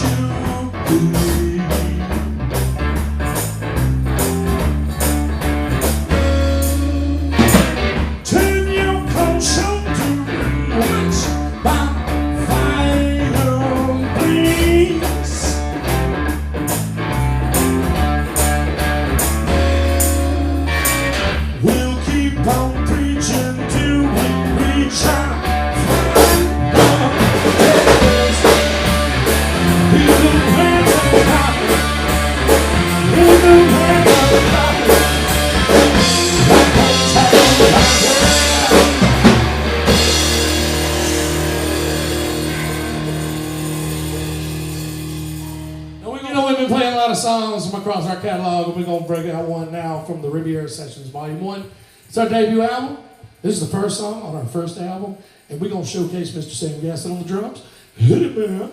you be. Turn your conscience to watch by final breeze. We'll keep on preaching till we reach our final days. In the hands of God, in the hands of God. We've been playing a lot of songs from across our catalog, and we're going to break out one now from the Riviera Sessions Volume 1. It's our debut album. This is the first song on our first album, and we're going to showcase Mr. Sam Gasson on the drums. Hit it, man.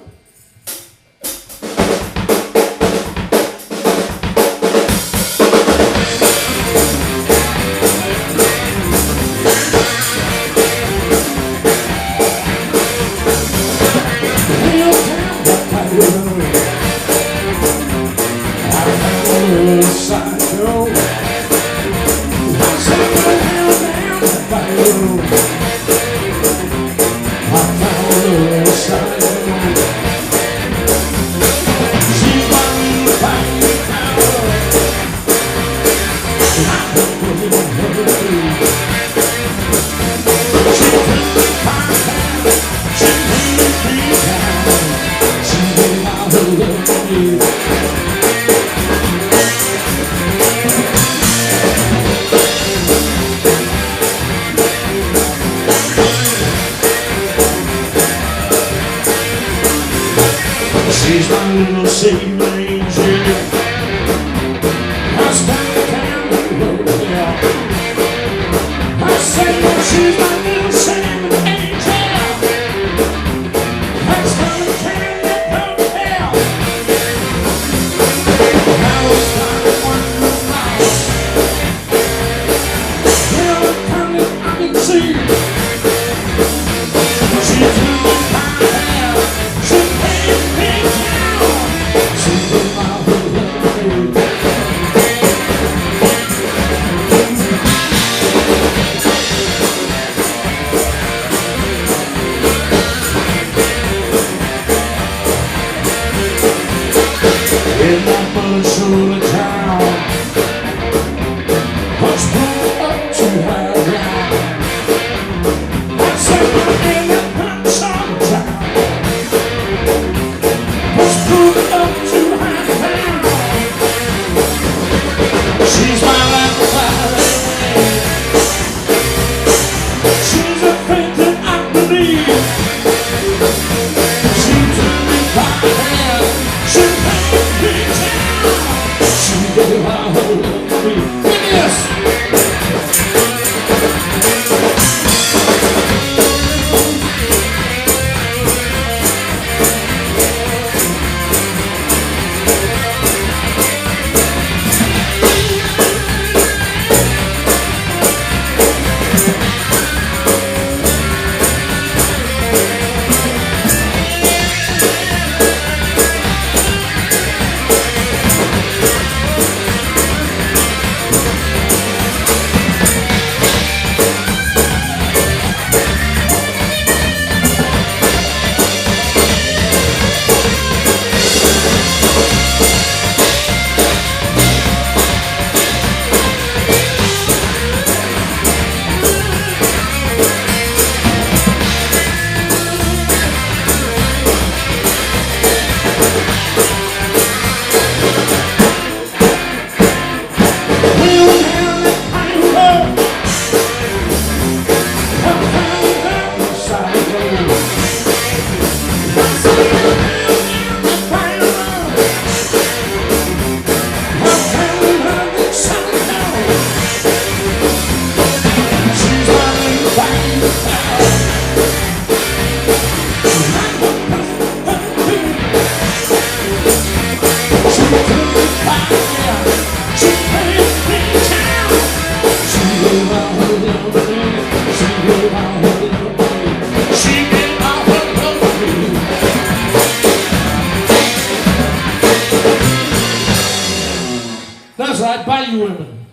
She's my little saving angel. I spent the time on the hotel. I say that she's my little saving angel. I spent the time on the hotel. I was flying one miles. Well, I'm coming, I can see. She took my hand. She made me down. She put my whole life. In that Minnesota town, was pulled up to high ground. I said, in that Minnesota town, was pulled up to high ground. She's my little fire. She's a faith that I believe. She took me by the hand. She made me down. She gave her whole life to me. Yes. She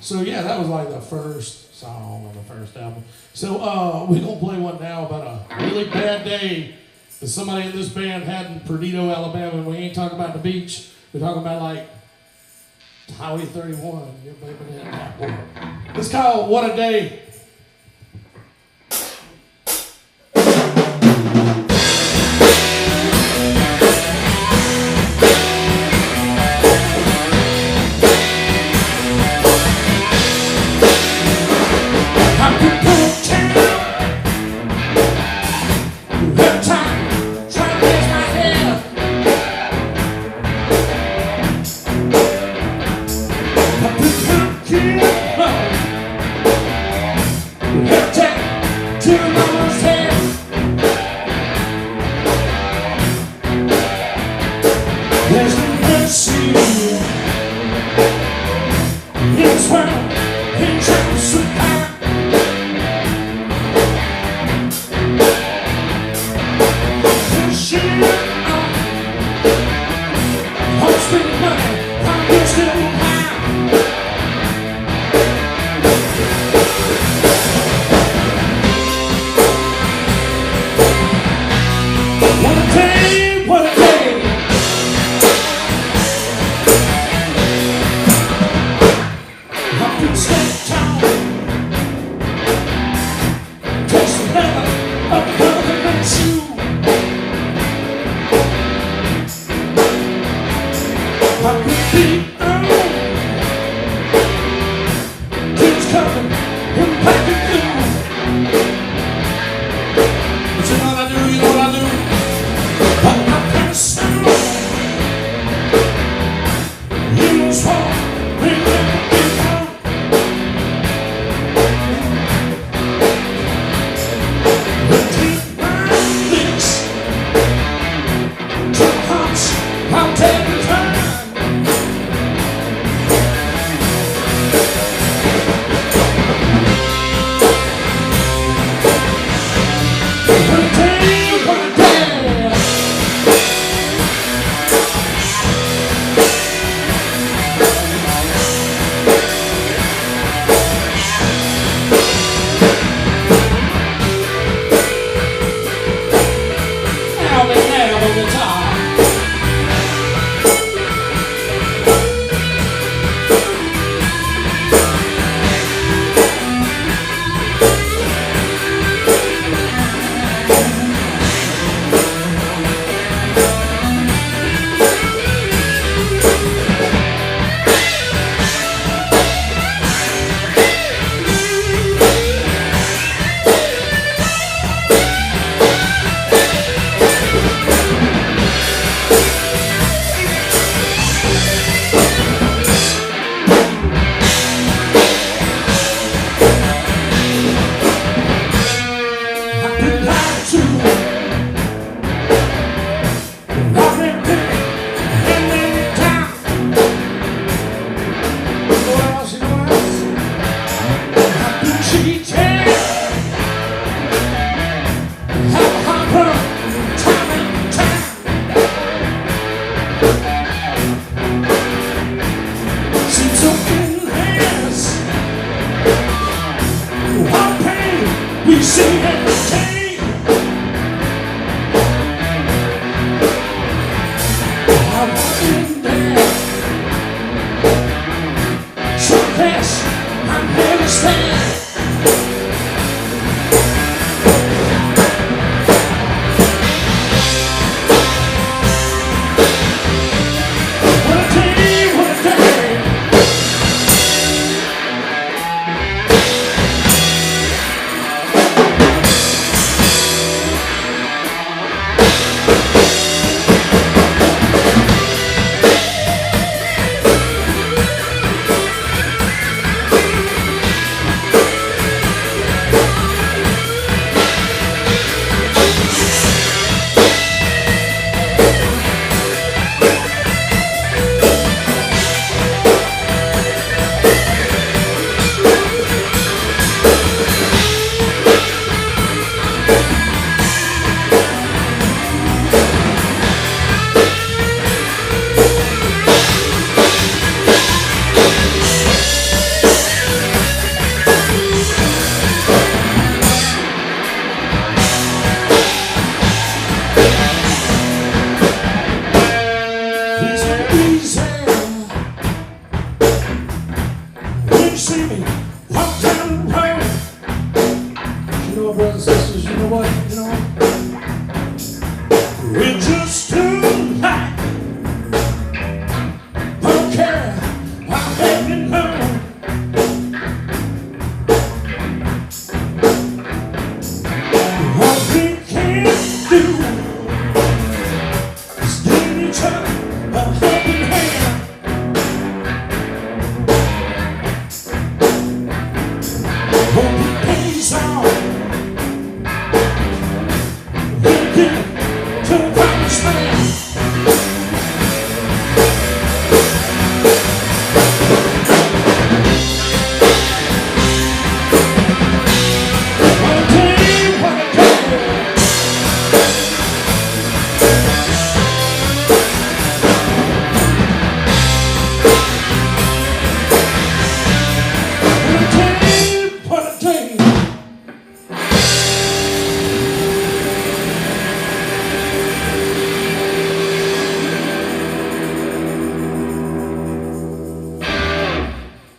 So yeah, that was like the first song on the first album. So we're gonna play one now about a really bad day that somebody in this band had in Perdido, Alabama. And we ain't talking about the beach. We're talking about like Highway 31. Everybody been hitting that one. It's called What a Day. know what, brothers and sisters, you know what? We're just too high. Don't care, I'm heading home. What we can't do is give each other a helping hand. Hope it pays off. We'll get to the promised land. I'll tell you what I tell you. I'll tell you what I tell you.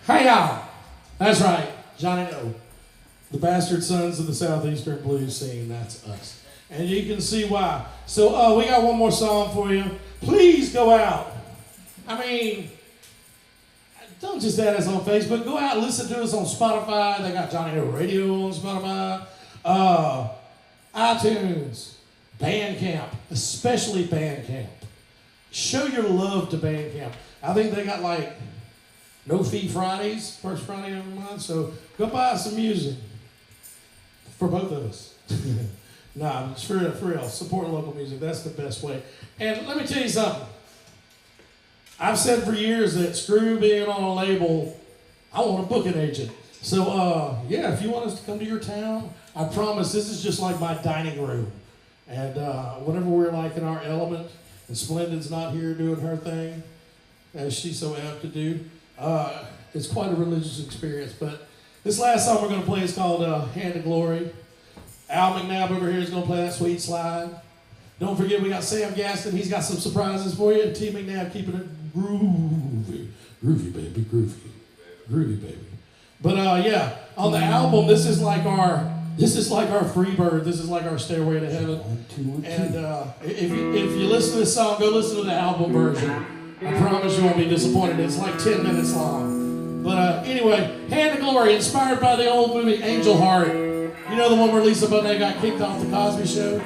Hey y'all, that's right, Johnny No, the bastard sons of the southeastern blues scene. That's us, and you can see why. So we got one more song for you. Please go out. I mean, don't just add us on Facebook. Go out and listen to us on Spotify. They got Johnny No Radio on Spotify, iTunes, Bandcamp, especially Bandcamp. Show your love to Bandcamp. I think they got like no fee Fridays, first Friday of every month. So go buy some music for both of us. Nah, it's for real. Support local music. That's the best way. And let me tell you something. I've said for years that screw being on a label, I want a booking agent. So yeah, if you want us to come to your town, I promise this is just like my dining room. And whenever we're like in our element, and Splendid's not here doing her thing, as she's so apt to do, it's quite a religious experience. But this last song we're going to play is called Hand of Glory. Al McNabb over here is going to play that sweet slide. Don't forget we got Sam Gaston. He's got some surprises for you. And T. McNabb keeping it groovy. Groovy, baby, groovy. Groovy, baby. But yeah, on the album, this is like our Freebird. This is like our Stairway to Heaven. And if you listen to this song, go listen to the album version. I promise you won't be disappointed. It's like 10 minutes long. But anyway, Hand of Glory, inspired by the old movie Angel Heart. You know the one where Lisa Bonet got kicked off the Cosby Show?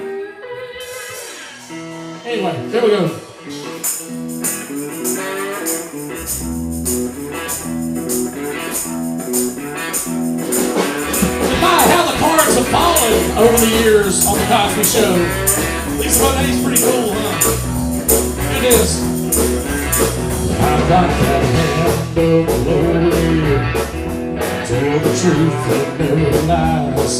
Anyway, here we go. My, how the cards have fallen over the years on the Cosby Show. Lisa Bonet's pretty cool, huh? It is. I've got that hand of glory, tell the truth that never lies.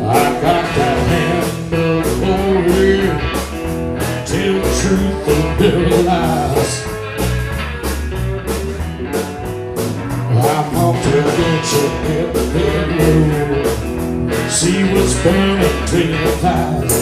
I've got that hand of glory, tell the truth that never lies. I'm on to get you in the bedroom, see what's burning between your thighs.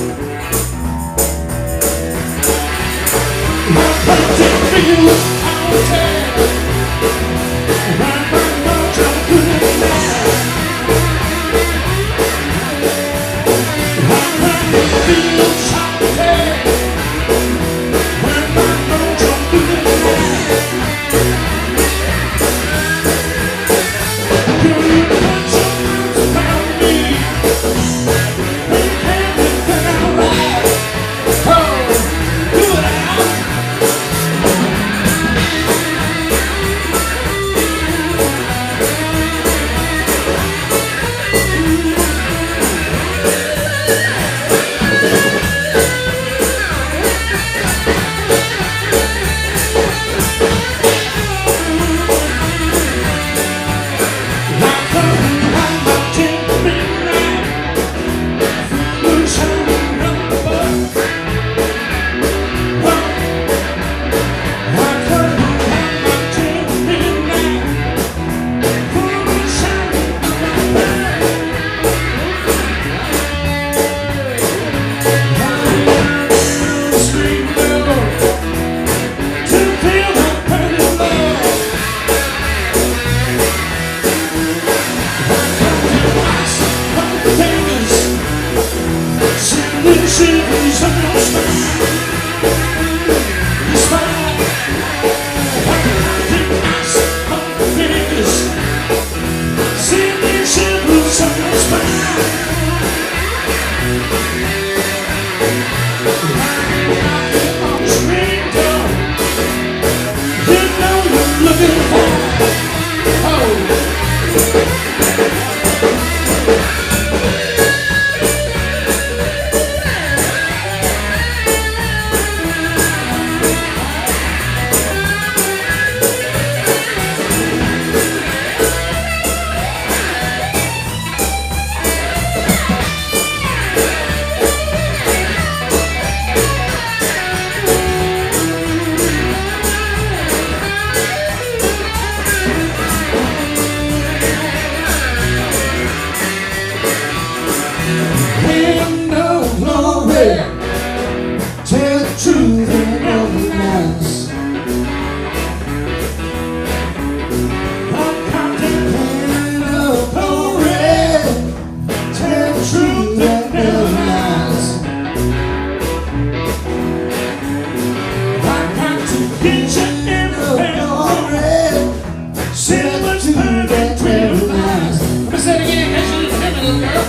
it again. Can you hear me, little girl?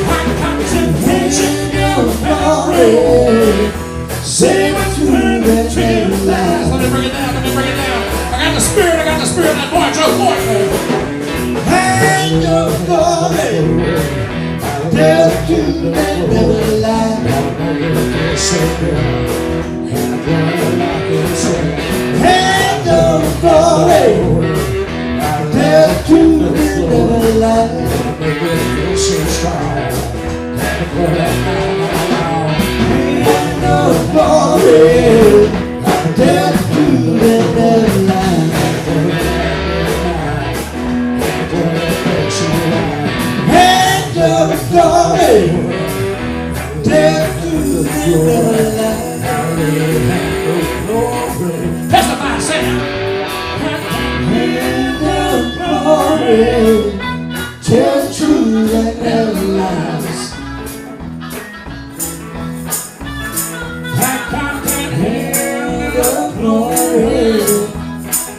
Hot cotton pension, your glory. Say what's true that never lies. Let me bring it down. Let me bring it down. I got the spirit. That boy, Joe Boy. And your glory. Tell the truth that never lies. And your glory. Tell the truth that never lies. So strong. And your glory. Tell the truth that never lies. Hand of glory, tell the truth that never lies. Testify, say it. Hand of glory, tell the truth that never lies. Hand of glory,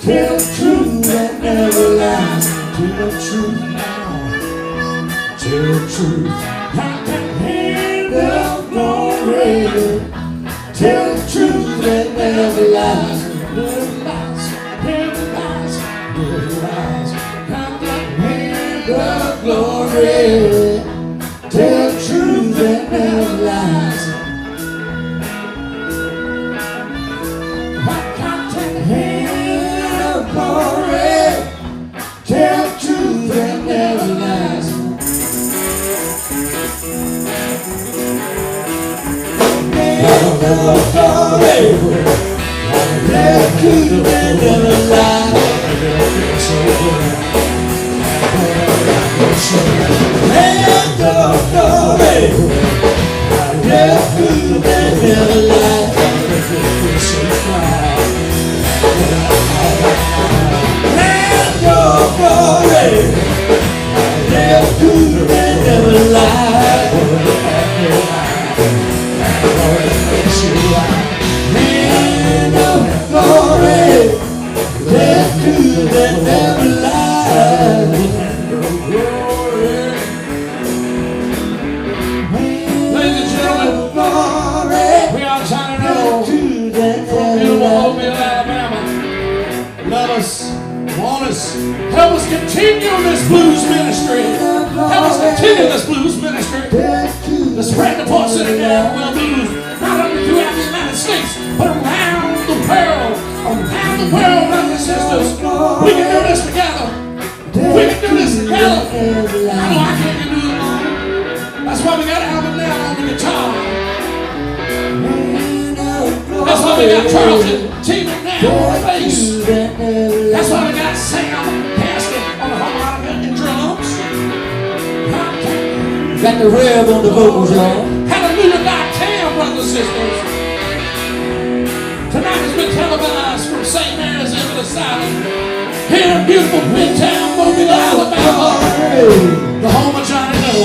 tell the truth that never lies. Tell the truth now. Tell the truth. Hand of glory. Tell the truth that never lies. Never lies. Never lies. Never lies. Hand of glory. Tell the truth that never lies. Hand of glory. Tell the truth that never lies. Hand of glory. Tell the truth that never lies. Hand of glory. Tell the truth that never lies. Hand of glory, tell the truth that never lies. Hand of glory, tell the truth that never lies. Ladies and gentlemen, we are trying to know from beautiful Mobile, Alabama. Love us, want us, help us continue this blues ministry. Help us continue this blues ministry. To spread the voice of the Gareth blues, not only throughout the United States, but around the world. Around the world, brothers and sisters. We can do this together. We can do this together. I know I can't do it alone. That's why we got Albert now on the guitar. That's why we got Charlton teaming now on the bass. That's why we got Sam Pastor on the harmonica and drums. Got the rev on the vocals, y'all. Hallelujah.com, brothers and sisters. Tonight has been televised from St. Mary's Infant Asylum here in beautiful Midtown, Mobile, Alabama. The home of Johnny No.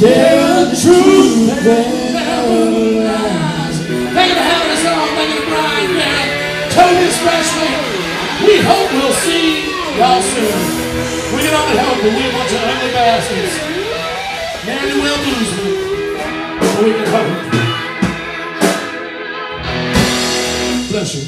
Tell the truth that never lies. Thank you for having us on. Thank you to Brian, Gareth, Toby especially. We hope we'll see y'all soon. We can only hope, but we're a bunch of ugly bastards. Nearly will lose me, but we can hope. Bless you.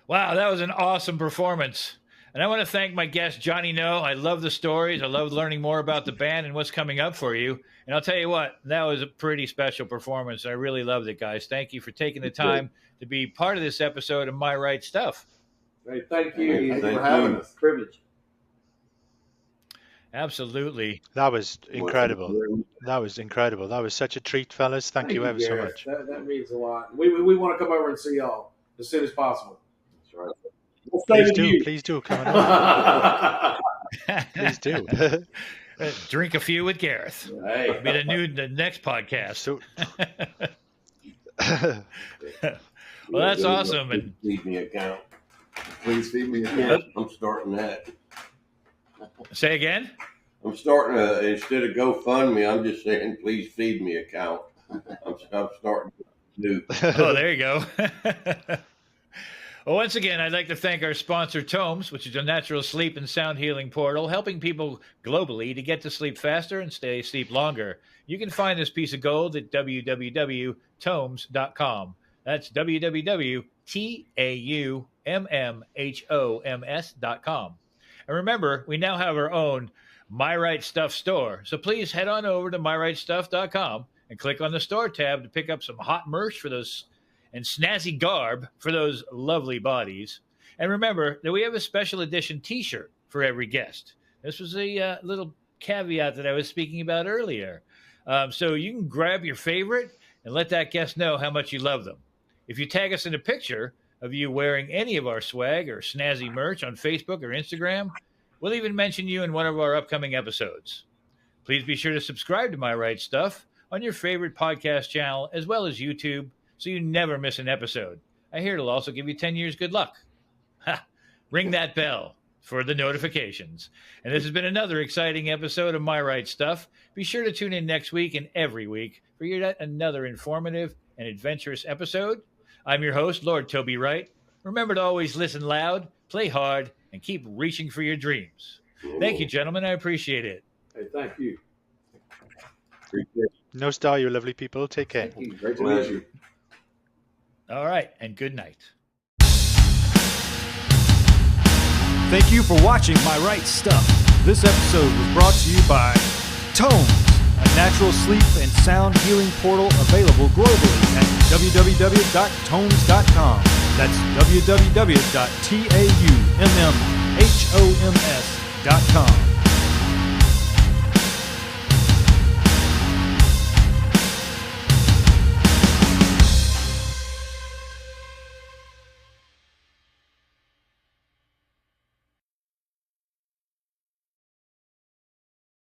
Wow, that was an awesome performance. And I want to thank my guest, Johnny No. I love the stories. I love learning more about the band and what's coming up for you. And I'll tell you what, that was a pretty special performance. I really loved it, guys. Thank you for taking the time to be part of this episode of My Right Stuff. Hey, thank you. Thank you for having us. Privilege. Absolutely. That was incredible. That was incredible. That was such a treat, fellas. Thank you ever so Gareth. much. That means a lot. We want to come over and see y'all as soon as possible. That's right. We'll stay Please with do. you. Please do come on. Please do. Drink a few with Gareth. Hey. Be the next podcast. So, Well, that's awesome. And Feed me account. Please feed me again. I'm starting that. say again. I'm starting instead of GoFundMe, I'm just saying, please feed me account. I'm starting new. Oh, there you go. Well, once again, I'd like to thank our sponsor, Tomes, which is a natural sleep and sound healing portal, helping people globally to get to sleep faster and stay asleep longer. You can find this piece of gold at www.tomes.com. That's www.taumhoms.com. And remember, we now have our own My Right Stuff store. So please head on over to myrightstuff.com and click on the store tab to pick up some hot merch for those and snazzy garb for those lovely bodies. And remember that we have a special edition t-shirt for every guest. This was a little caveat that I was speaking about earlier. So you can grab your favorite and let that guest know how much you love them. If you tag us in a picture of you wearing any of our swag or snazzy merch on Facebook or Instagram, we'll even mention you in one of our upcoming episodes. Please be sure to subscribe to My Right Stuff on your favorite podcast channel as well as YouTube, so you never miss an episode. I hear it'll also give you 10 years good luck. Ha! Ring that bell for the notifications. And this has been another exciting episode of My Right Stuff. Be sure to tune in next week and every week for yet another informative and adventurous episode. I'm your host, Lord Toby Wright. Remember to always listen loud, play hard, and keep reaching for your dreams. Thank you, gentlemen. I appreciate it. Hey, thank you. No star, you lovely people. Take care. Thank you. Great to meet you. All right, and good night. Thank you for watching My Right Stuff. This episode was brought to you by Tones, a natural sleep and sound healing portal available globally at www.tomes.com. That's www.taumhoms.com.